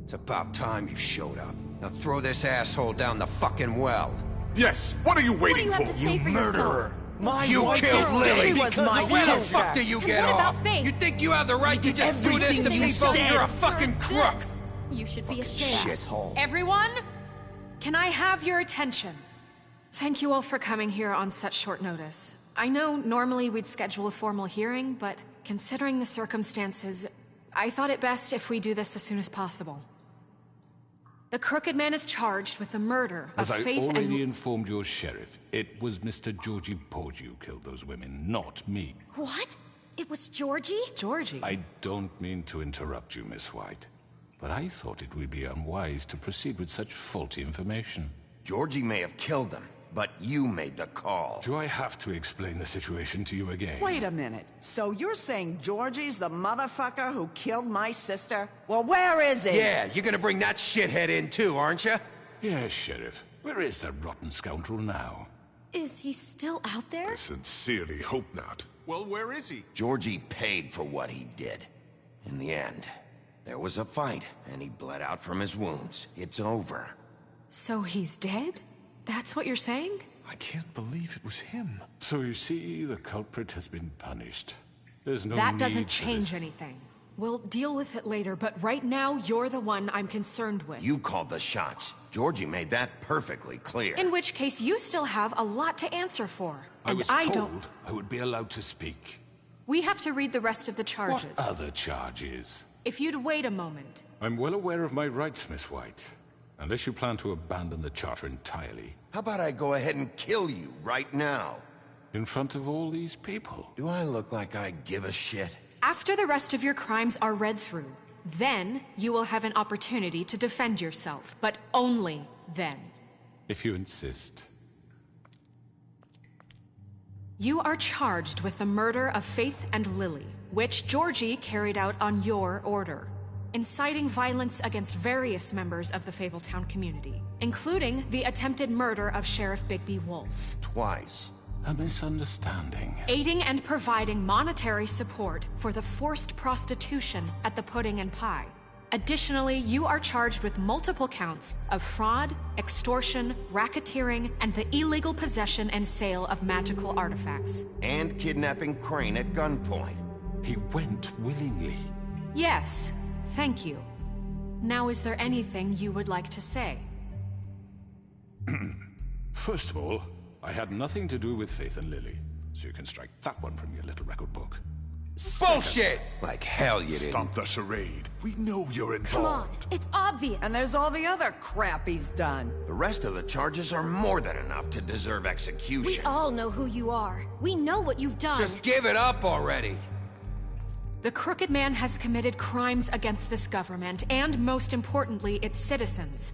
It's about time you showed up. Now throw this asshole down the fucking well. Yes! What are you waiting for? You murderer! You killed Lily! She was my Where the sister. fuck do you get what off? about Faith? You think you have the right to just do this to everything you people? said. You're a fucking crook! You should be ashamed. Shithole. Everyone, can I have your attention? Thank you all for coming here on such short notice. I know normally we'd schedule a formal hearing, but considering the circumstances, I thought it best if we do this as soon as possible. The Crooked Man is charged with the murder of As I Faith already informed your sheriff, it was Mr. Georgie Porgy who killed those women, not me. What? It was Georgie? Georgie? I don't mean to interrupt you, Miss White, but I thought it would be unwise to proceed with such faulty information. Georgie may have killed them, but you made the call. Do I have to explain the situation to you again? Wait a minute. So you're saying Georgie's the motherfucker who killed my sister? Well, where is he? Yeah, you're gonna bring that shithead in too, aren't you? Yes, Sheriff. Where is that rotten scoundrel now? Is he still out there? I sincerely hope not. Well, where is he? Georgie paid for what he did. In the end, there was a fight, and he bled out from his wounds. It's over. So he's dead? That's what you're saying? I can't believe it was him. So you see, the culprit has been punished. There's no That need doesn't for change this. anything. We'll deal with it later, but right now, you're the one I'm concerned with. You called the shots. Georgie made that perfectly clear. In which case, you still have a lot to answer for. I was don't. told I would be allowed to speak. We have to read the rest of the charges. What other charges? If you'd wait a moment. I'm well aware of my rights, Miss White. Unless you plan to abandon the charter entirely. How about I go ahead and kill you right now? In front of all these people? Do I look like I give a shit? After the rest of your crimes are read through, then you will have an opportunity to defend yourself, but only then. If you insist. You are charged with the murder of Faith and Lily, which Georgie carried out on your order, inciting violence against various members of the Fabletown community, including the attempted murder of Sheriff Bigby Wolf. Twice. A misunderstanding. Aiding and providing monetary support for the forced prostitution at the Pudding and Pie. Additionally, you are charged with multiple counts of fraud, extortion, racketeering, and the illegal possession and sale of magical artifacts. And kidnapping Crane at gunpoint. He went willingly. Yes, thank you. Now, is there anything you would like to say? First of all, I had nothing to do with Faith and Lily, so you can strike that one from your little record book. Bullshit! Like hell you didn't. Stop the charade. We know you're involved. Come on, it's obvious. And there's all the other crap he's done. The rest of the charges are more than enough to deserve We execution. all know who you are. We know what you've done. Just give it up already. The Crooked Man has committed crimes against this government, and most importantly, its citizens.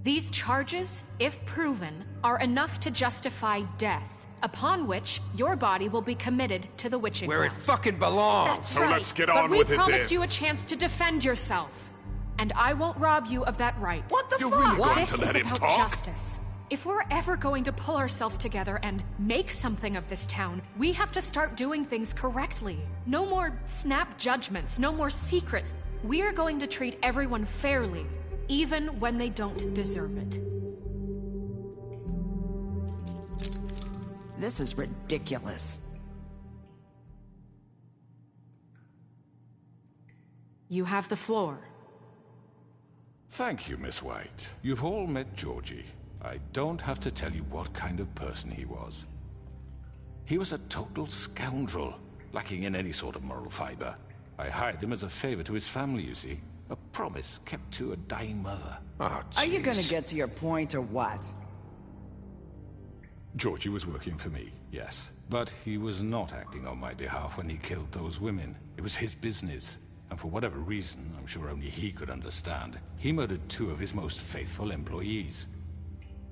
These charges, if proven, are enough to justify death, upon which your body will be committed to the witching Where it well. fucking belongs. That's So right. let's get But on we with it promised then. you a chance to defend yourself, and I won't rob you of that right. What the You're fuck? really going This to is let him about talk? justice. If we're ever going to pull ourselves together and make something of this town, we have to start doing things correctly. No more snap judgments, no more secrets. We are going to treat everyone fairly, even when they don't deserve it. This is ridiculous. You have the floor. Thank you, Miss White. You've all met Georgie. I don't have to tell you what kind of person he was. He was a total scoundrel, lacking in any sort of moral fiber. I hired him as a favor to his family, you see. A promise kept to a dying mother. Oh, Are you gonna jeez. get to your point or what? Georgie was working for me, yes. But he was not acting on my behalf when he killed those women. It was his business. And for whatever reason, I'm sure only he could understand, he murdered 2 of his most faithful employees.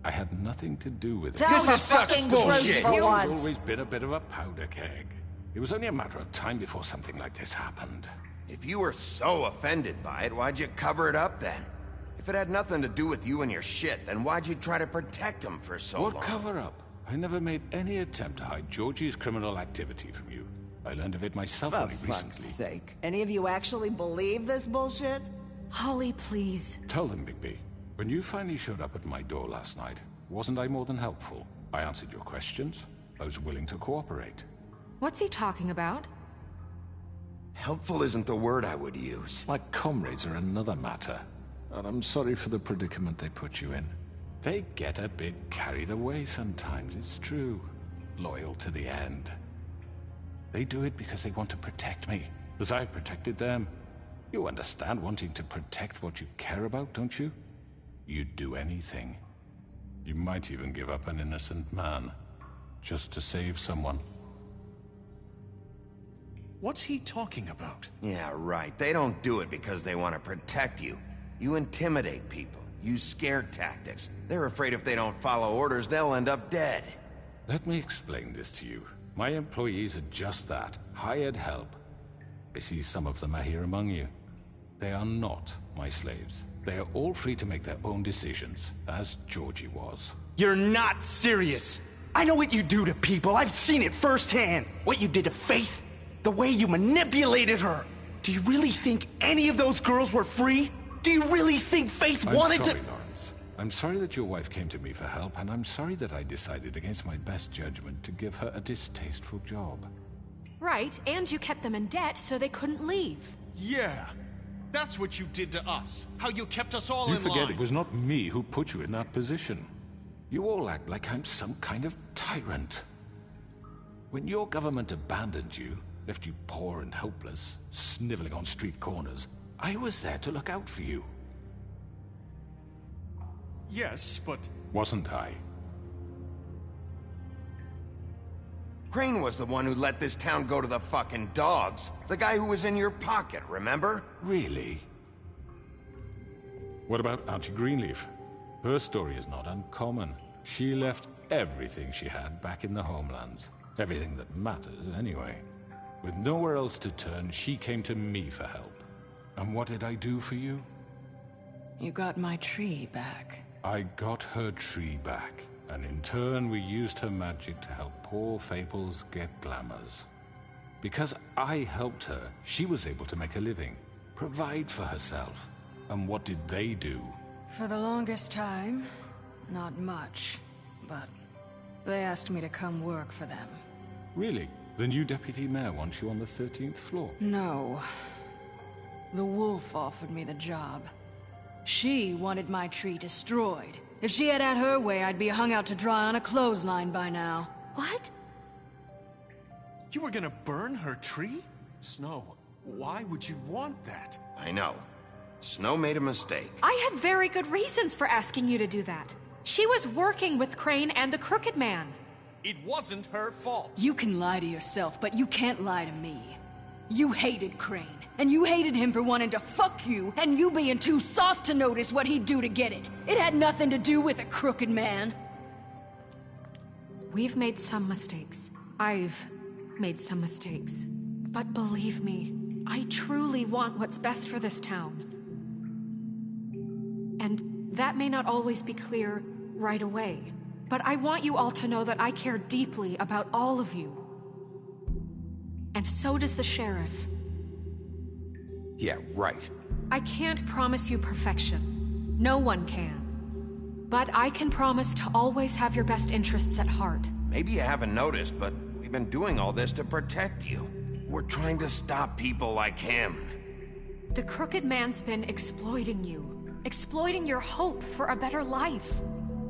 I had nothing to do with it. Tell the fucking truth He's for once. always been a bit of a powder keg. It was only a matter of time before something like this happened. If you were so offended by it, why'd you cover it up then? If it had nothing to do with you and your shit, then why'd you try to protect him for so long? What cover up? I never made any attempt to hide Georgie's criminal activity from you. I learned of it myself For only fuck's recently. sake. Any of you actually believe this bullshit? Holly, please. Tell them, Bigby. When you finally showed up at my door last night, wasn't I more than helpful? I answered your questions. I was willing to cooperate. What's he talking about? Helpful isn't the word I would use. My comrades are another matter. And I'm sorry for the predicament they put you in. They get a bit carried away sometimes, it's true. Loyal to the end. They do it because they want to protect me, as I protected them. You understand wanting to protect what you care about, don't you? You'd do anything. You might even give up an innocent man, just to save someone. What's he talking about? Yeah, right. They don't do it because they want to protect you. You intimidate people, use scare tactics. They're afraid if they don't follow orders, they'll end up dead. Let me explain this to you. My employees are just that, hired help. I see some of them are here among you. They are not my slaves. They are all free to make their own decisions, as Georgie was. You're not serious. I know what you do to people. I've seen it firsthand. What you did to Faith, the way you manipulated her. Do you really think any of those girls were free? Do you really think Faith wanted to— I'm sorry, Lawrence. I'm sorry that your wife came to me for help, and I'm sorry that I decided against my best judgment to give her a distasteful job. Right, and you kept them in debt so they couldn't leave. Yeah. That's what you did to us. How you kept us all in line. You forget it was not me who put you in that position. You all act like I'm some kind of tyrant. When your government abandoned you, left you poor and helpless, sniveling on street corners, I was there to look out for you. Yes, but... Wasn't I? Crane was the one who let this town go to the fucking dogs. The guy who was in your pocket, remember? Really? What about Auntie Greenleaf? Her story is not uncommon. She left everything she had back in the homelands. Everything that matters, anyway. With nowhere else to turn, she came to me for help. And what did I do for you? You got my tree back. I got her tree back. And in turn, we used her magic to help poor Fables get glamours. Because I helped her, she was able to make a living, provide for herself. And what did they do? For the longest time, not much. But they asked me to come work for them. Really? The new deputy mayor wants you on the 13th floor? No. The wolf offered me the job. She wanted my tree destroyed. If she had her way, I'd be hung out to dry on a clothesline by now. What? You were gonna burn her tree? Snow, why would you want that? I know. Snow made a mistake. I had very good reasons for asking you to do that. She was working with Crane and the Crooked Man. It wasn't her fault. You can lie to yourself, but you can't lie to me. You hated Crane, and you hated him for wanting to fuck you, and you being too soft to notice what he'd do to get it. It had nothing to do with a Crooked Man. We've made some mistakes. I've made some mistakes. But believe me, I truly want what's best for this town. And that may not always be clear right away. But I want you all to know that I care deeply about all of you. And so does the sheriff. Yeah, right. I can't promise you perfection. No one can. But I can promise to always have your best interests at heart. Maybe you haven't noticed, but we've been doing all this to protect you. We're trying to stop people like him. The Crooked Man's been exploiting you. Exploiting your hope for a better life.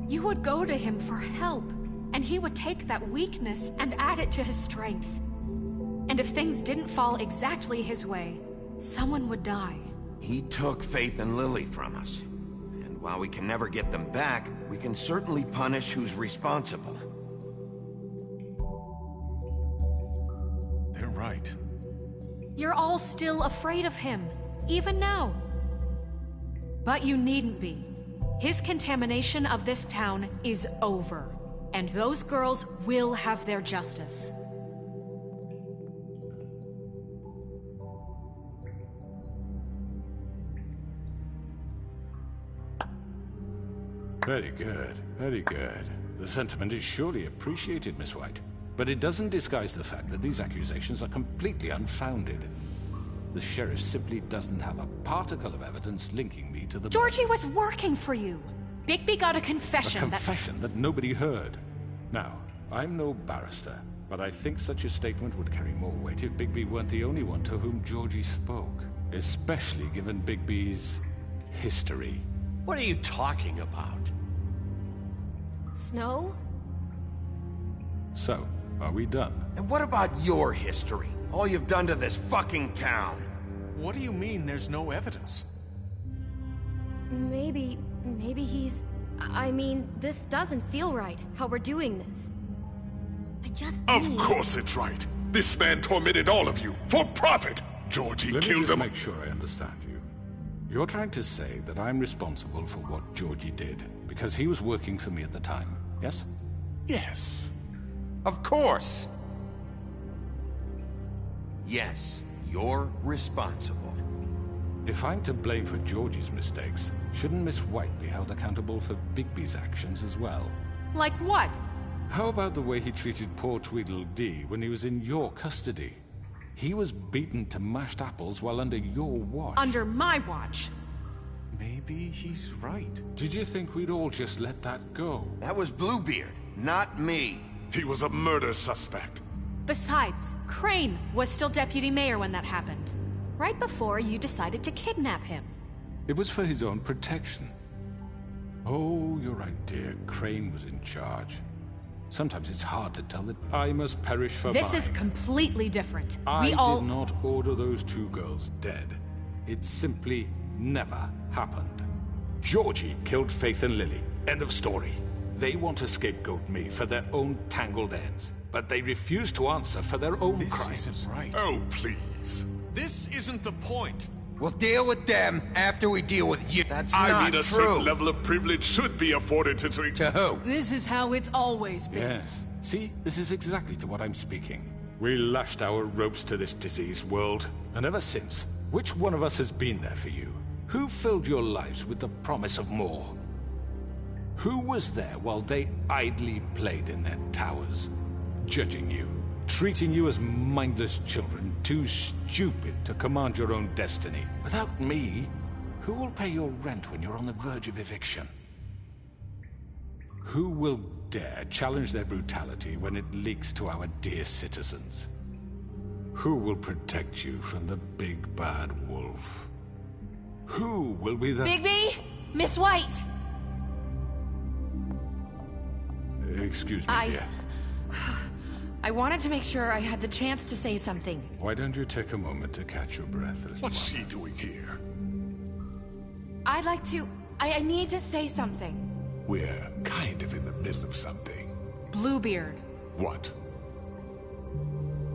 You would go to him for help, and he would take that weakness and add it to his strength. And if things didn't fall exactly his way, someone would die. He took Faith and Lily from us. And while we can never get them back, we can certainly punish who's responsible. They're right. You're all still afraid of him, even now. But you needn't be. His contamination of this town is over, and those girls will have their justice. Very good, very good. The sentiment is surely appreciated, Miss White. But it doesn't disguise the fact that these accusations are completely unfounded. The sheriff simply doesn't have a particle of evidence linking me to the... Georgie was working for you. Bigby got a confession. A confession that nobody heard. Now, I'm no barrister, but I think such a statement would carry more weight if Bigby weren't the only one to whom Georgie spoke. Especially given Bigby's history. What are you talking about? Snow? So, are we done? And what about your history? All you've done to this fucking town? What do you mean there's no evidence? Maybe he's... I mean, this doesn't feel right, how we're doing this. I just Of course it's right. This man tormented all of you, for profit! Georgie Let me killed just him. make sure I understand you. You're trying to say that I'm responsible for what Georgie did, because he was working for me at the time, yes? Yes. Of course! Yes, you're responsible. If I'm to blame for Georgie's mistakes, shouldn't Miss White be held accountable for Bigby's actions as well? Like what? How about the way he treated poor Tweedledee when he was in your custody? He was beaten to mashed apples while under your watch. Under my watch. Maybe he's right. Did you think we'd all just let that go? That was Bluebeard, not me. He was a murder suspect. Besides, Crane was still deputy mayor when that happened. Right before you decided to kidnap him. It was for his own protection. Oh, you're right, dear. Crane was in charge. Sometimes it's hard to tell that I must perish for This mine. is completely different. I did not order those two girls dead. It simply never happened. Georgie killed Faith and Lily. End of story. They want to scapegoat me for their own tangled ends, but they refuse to answer for their own crimes. This isn't right. Oh, please. This isn't the point. We'll deal with them after we deal with you. That's I not mean, a true. certain level of privilege should be afforded to... To who? This is how it's always been. Yes. See, this is exactly to what I'm speaking. We lashed our ropes to this diseased world, and ever since, which one of us has been there for you? Who filled your lives with the promise of more? Who was there while they idly played in their towers, judging you, treating you as mindless children, too stupid to command your own destiny? Without me, who will pay your rent when you're on the verge of eviction? Who will dare challenge their brutality when it leaks to our dear citizens? Who will protect you from the big bad wolf? Who will be the... Bigby! Miss White! Excuse me, dear. I wanted to make sure I had the chance to say something. Why don't you take a moment to catch your breath, little What's she doing here? I'd like to... I need to say something. We're kind of in the middle of something. Bluebeard. What?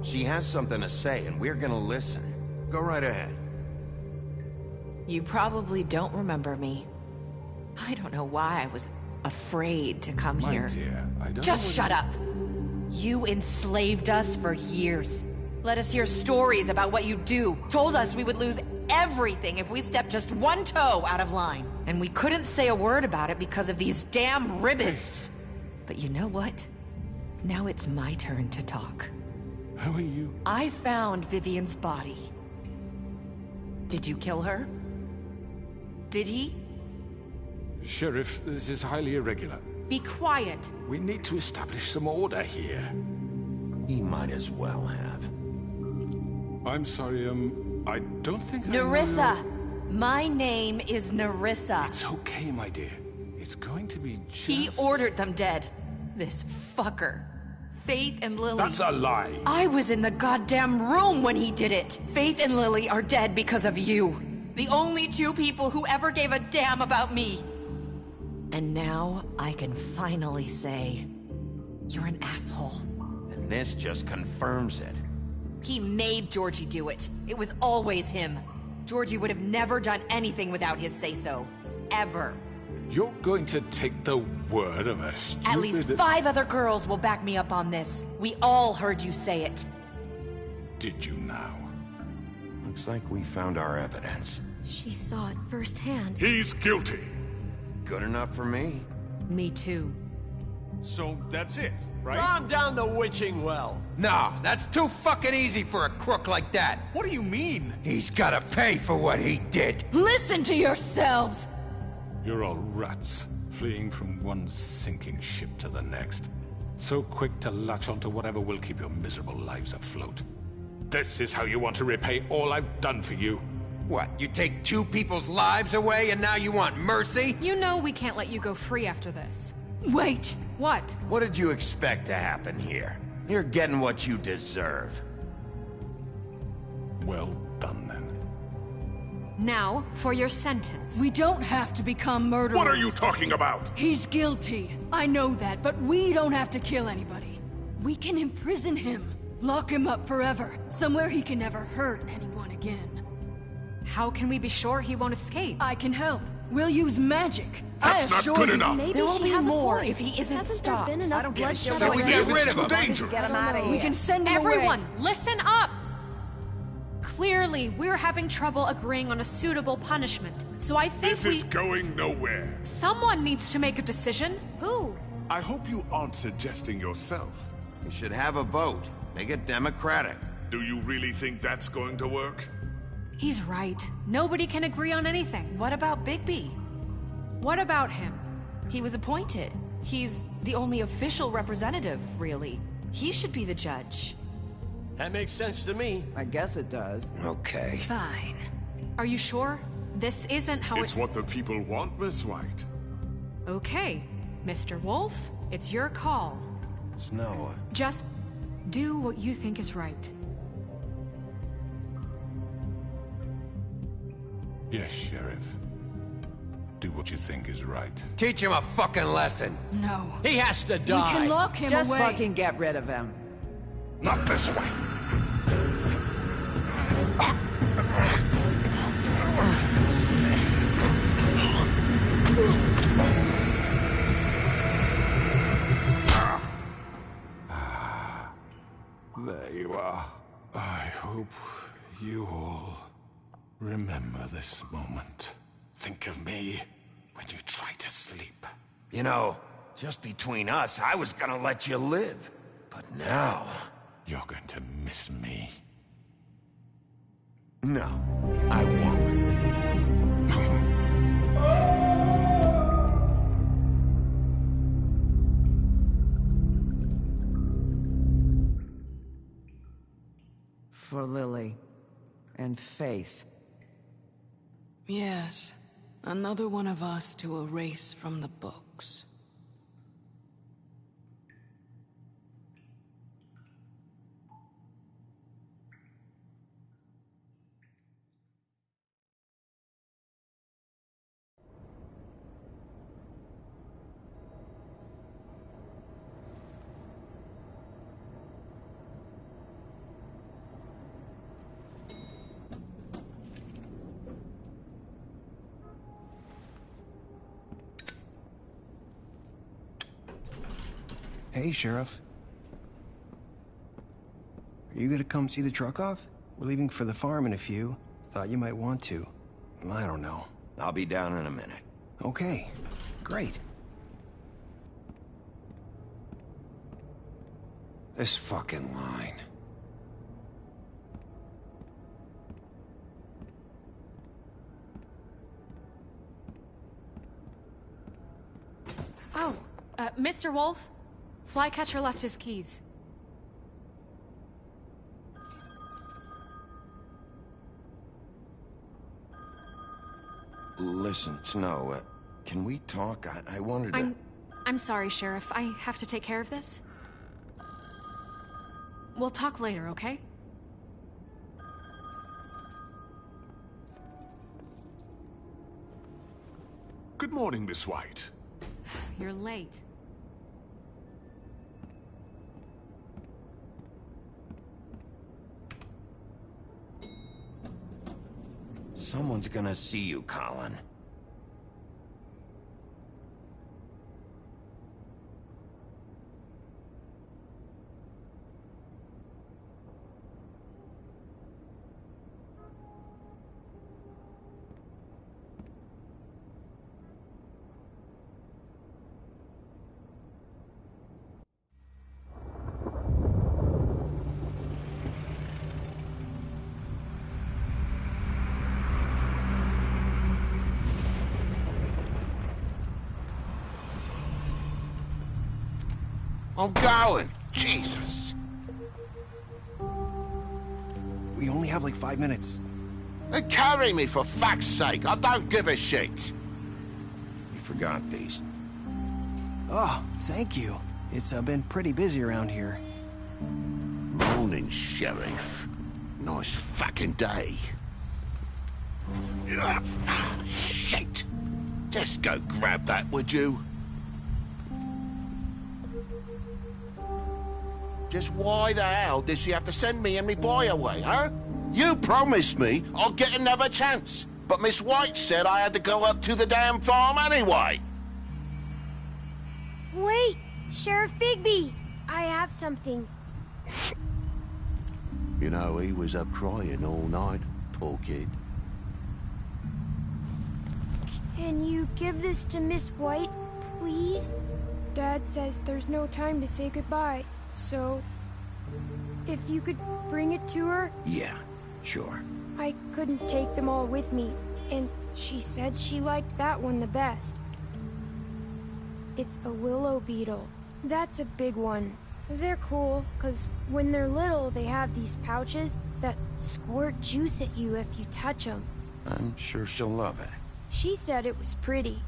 She has something to say, and we're gonna listen. Go right ahead. You probably don't remember me. I don't know why I was afraid to come My here. dear, I don't Just know shut up! You enslaved us for years. Let us hear stories about what you do. Told us we would lose everything if we stepped just one toe out of line. And we couldn't say a word about it because of these damn ribbons. But you know what? Now it's my turn to talk. How are you? I found Vivian's body. Did you kill her? Did he? Sheriff, this is highly irregular. Be quiet. We need to establish some order here. He might as well have. I'm sorry, I don't think Nerissa! My name is Nerissa. It's okay, my dear. It's going to be just... He ordered them dead. This fucker. Faith and Lily... That's a lie! I was in the goddamn room when he did it! Faith and Lily are dead because of you. The only two people who ever gave a damn about me. And now I can finally say, you're an asshole. And this just confirms it. He made Georgie do it. It was always him. Georgie would have never done anything without his say-so. Ever. You're going to take the word of a stupid... At least 5 other girls will back me up on this. We all heard you say it. Did you now? Looks like we found our evidence. She saw it firsthand. He's guilty. Good enough for me. Me too. So that's it, right? Calm down the witching well. No, that's too fucking easy for a crook like that. What do you mean? He's gotta pay for what he did. Listen to yourselves! You're all rats, fleeing from one sinking ship to the next. So quick to latch onto whatever will keep your miserable lives afloat. This is how you want to repay all I've done for you? What, you take 2 people's lives away and now you want mercy? You know we can't let you go free after this. Wait! What? What did you expect to happen here? You're getting what you deserve. Well done, then. Now, for your sentence. We don't have to become murderers. What are you talking about? He's guilty. I know that, but we don't have to kill anybody. We can imprison him. Lock him up forever. Somewhere he can never hurt anyone again. How can we be sure he won't escape? I can help. We'll use magic. That's not good enough. Maybe There will she be has more a point. if he isn't Hasn't stopped. there been enough I don't give a bloodshed shit. So we already? get rid of It's too him. dangerous. Get him out of here. We can send him Everyone, away. listen up! Clearly, we're having trouble agreeing on a suitable punishment, so I think This is going nowhere. Someone needs to make a decision. Who? I hope you aren't suggesting yourself. We should have a vote. Make it democratic. Do you really think that's going to work? He's right. Nobody can agree on anything. What about Bigby? What about him? He was appointed. He's the only official representative, really. He should be the judge. That makes sense to me. I guess it does. Okay. Fine. Are you sure? This isn't how It's what the people want, Miss White. Okay, Mr. Wolf, it's your call. Snow. Just do what you think is right. Yes, Sheriff. Do what you think is right. Teach him a fucking lesson. No. He has to We die. can lock him Just away. fucking get rid of him. Not this way. There you are. I hope you all remember this moment. Think of me when you try to sleep. You know, just between us, I was gonna let you live. But now... You're going to miss me. No, I won't. For Lily. And Faith. Yes. Another one of us to erase from the books. Hey, Sheriff. Are you gonna come see the truck off? We're leaving for the farm in a few. Thought you might want to. I don't know. I'll be down in a minute. Okay, great. This fucking line. Oh, Mr. Wolf? Flycatcher left his keys. Listen, Snow, can we talk? I wanted to... I'm sorry, Sheriff. I have to take care of this. We'll talk later, okay? Good morning, Miss White. You're late. Someone's gonna see you, Colin. I'm going. Jesus. We only have like 5 minutes. Then carry me, for fuck's sake. I don't give a shit. You forgot these. Oh, thank you. It's been pretty busy around here. Morning, Sheriff. Nice fucking day. Shit! Just go grab that, would you? Just why the hell did she have to send me and me boy away, huh? You promised me I'd get another chance, but Miss White said I had to go up to the damn farm anyway. Wait, Sheriff Bigby, I have something. You know, he was up crying all night, poor kid. Can you give this to Miss White, please? Dad says there's no time to say goodbye, so if you could bring it to her. Yeah, sure. I couldn't take them all with me, and she said she liked that one the best. It's a willow beetle. That's a big one. They're cool, 'cause when they're little, they have these pouches that squirt juice at you if you touch them. I'm sure she'll love it. She said it was pretty.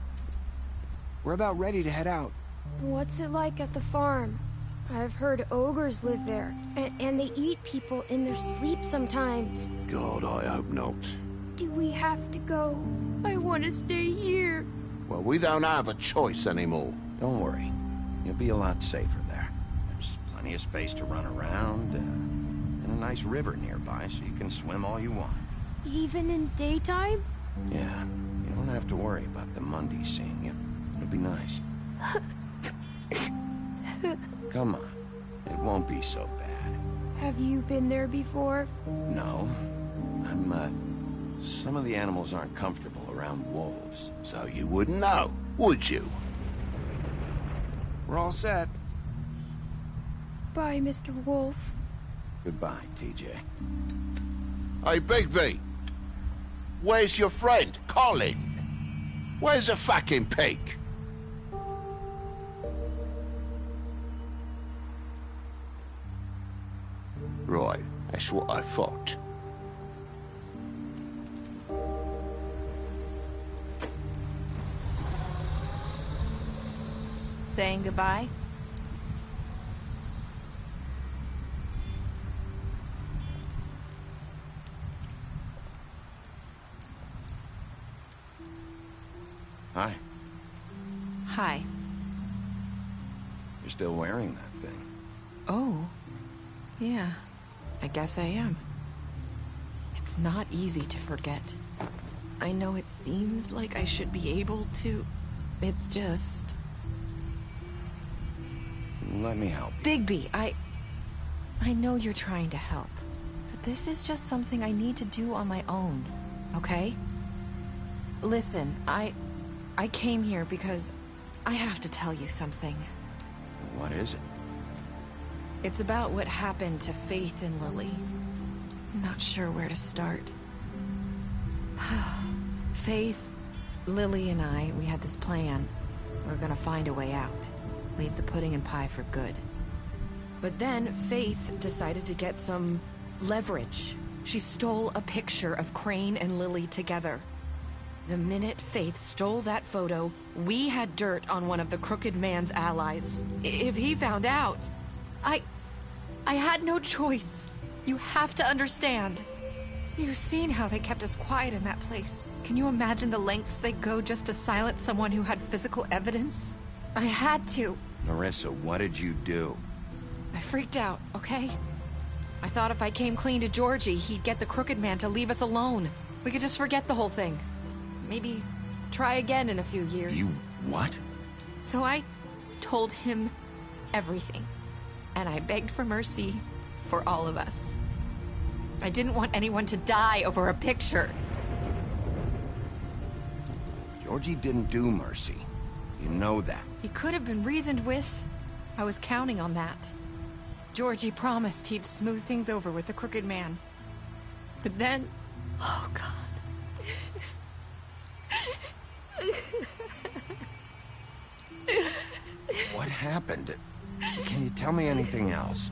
We're about ready to head out. What's it like at the farm? I've heard ogres live there, and they eat people in their sleep sometimes. God, I hope not. Do we have to go? I want to stay here. Well, we don't have a choice anymore. Don't worry. You'll be a lot safer there. There's plenty of space to run around, and a nice river nearby, so you can swim all you want. Even in daytime? Yeah, you don't have to worry about the Mundies seeing you. It'll be nice. Come on. It won't be so bad. Have you been there before? No. Some of the animals aren't comfortable around wolves. So you wouldn't know, would you? We're all set. Bye, Mr. Wolf. Goodbye, TJ. Hey, Bigby. Where's your friend, Colin? Where's the fucking pig? Right, that's what I thought. Saying goodbye? Hi. Hi. You're still wearing that thing. Oh. Yeah. I guess I am. It's not easy to forget. I know it seems like I should be able to. It's just... Let me help you. Bigby, I know you're trying to help, but this is just something I need to do on my own, okay? Listen, I came here because I have to tell you something. What is it? It's about what happened to Faith and Lily. I'm not sure where to start. Faith, Lily, and I, we had this plan. We're gonna find a way out. Leave the pudding and pie for good. But then Faith decided to get some leverage. She stole a picture of Crane and Lily together. The minute Faith stole that photo, we had dirt on one of the Crooked Man's allies. If he found out, I had no choice. You have to understand. You've seen how they kept us quiet in that place. Can you imagine the lengths they'd go just to silence someone who had physical evidence? I had to. Marissa, what did you do? I freaked out, okay? I thought if I came clean to Georgie, he'd get the Crooked Man to leave us alone. We could just forget the whole thing. Maybe try again in a few years. You what? So I told him everything. And I begged for mercy for all of us. I didn't want anyone to die over a picture. Georgie didn't do mercy. You know that. He could have been reasoned with. I was counting on that. Georgie promised he'd smooth things over with the Crooked Man. But then... Oh, God. What happened? Can you tell me anything else?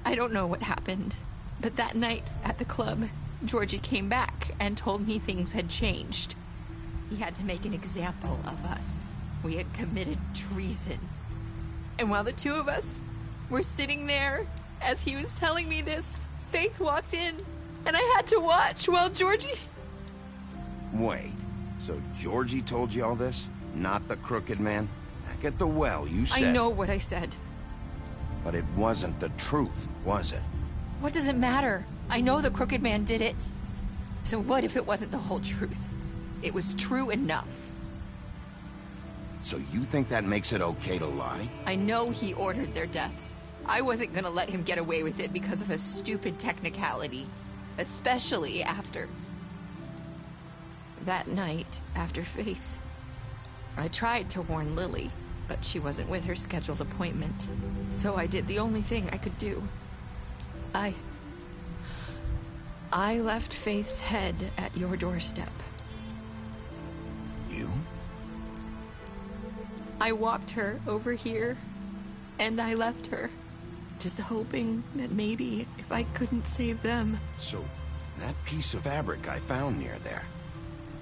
I don't know what happened, but that night at the club, Georgie came back and told me things had changed. He had to make an example of us. We had committed treason. And while the two of us were sitting there, as he was telling me this, Faith walked in And I had to watch while Georgie... Wait, so Georgie told you all this? Not the Crooked Man? Back at the well, you said... I know what I said. But it wasn't the truth, was it? What does it matter? I know the Crooked Man did it. So what if it wasn't the whole truth? It was true enough. So you think that makes it okay to lie? I know he ordered their deaths. I wasn't gonna let him get away with it because of a stupid technicality. Especially after... that night, after Faith. I tried to warn Lily, but she wasn't with her scheduled appointment. So I did the only thing I could do. I left Faith's head at your doorstep. You? I walked her over here, and I left her. Just hoping that maybe if I couldn't save them... So, that piece of fabric I found near there,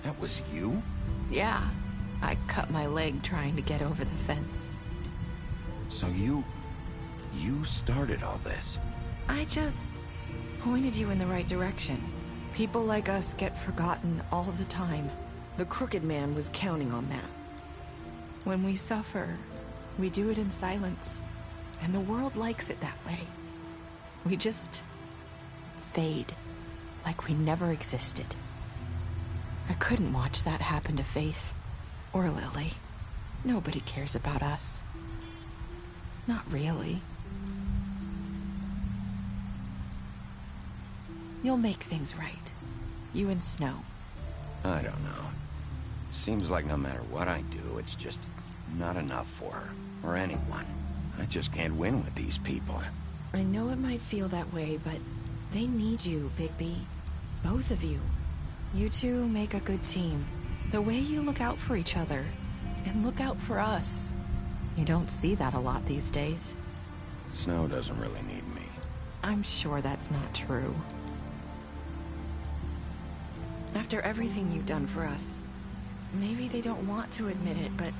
that was you? Yeah. I cut my leg trying to get over the fence. So you started all this? I just pointed you in the right direction. People like us get forgotten all the time. The Crooked Man was counting on that. When we suffer, we do it in silence. And the world likes it that way. We just fade, like we never existed. I couldn't watch that happen to Faith. Or Lily. Nobody cares about us. Not really. You'll make things right. You and Snow. I don't know. Seems like no matter what I do, it's just not enough for her. Or anyone. I just can't win with these people. I know it might feel that way, but they need you, Bigby. Both of you. You two make a good team. The way you look out for each other, and look out for us. You don't see that a lot these days. Snow doesn't really need me. I'm sure that's not true. After everything you've done for us, maybe they don't want to admit it, but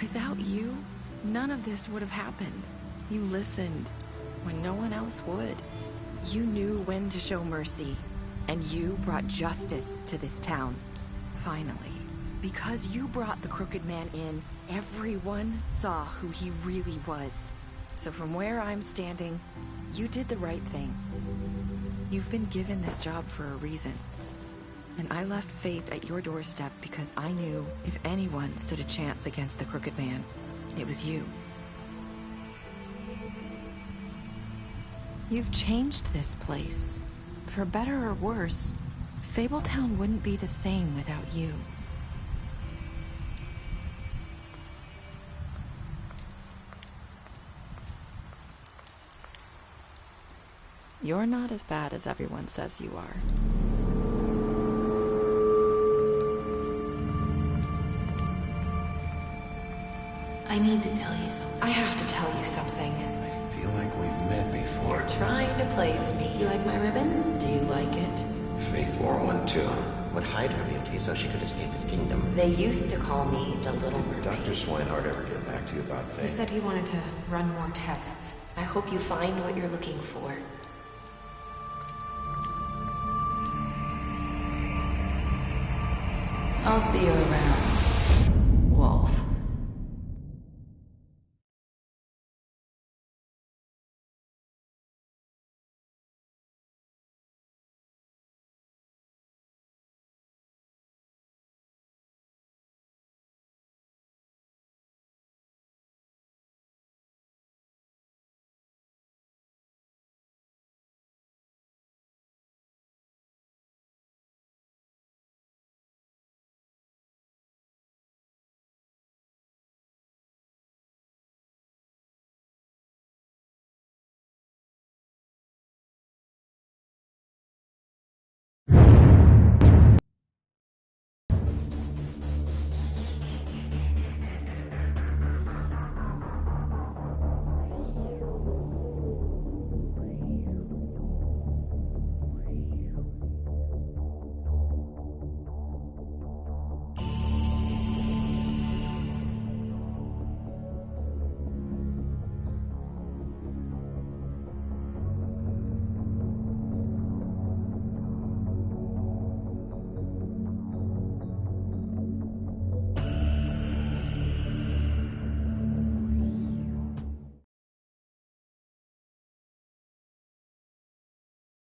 without you, none of this would have happened. You listened when no one else would. You knew when to show mercy, and you brought justice to this town. Finally. Because you brought the Crooked Man in, everyone saw who he really was. So from where I'm standing, you did the right thing. You've been given this job for a reason. And I left Faith at your doorstep because I knew if anyone stood a chance against the Crooked Man, it was you. You've changed this place. For better or worse, Fabletown wouldn't be the same without you. You're not as bad as everyone says you are. I need to tell you something. I have to tell you something. I feel like we've met before. You're trying to place me. You like my ribbon? Do you like it? Faith wore one too. Would hide her beauty so she could escape his kingdom. They used to call me the Little Mermaid. Did Dr. Swinehart ever get back to you about Faith? He said he wanted to run more tests. I hope you find what you're looking for. I'll see you around.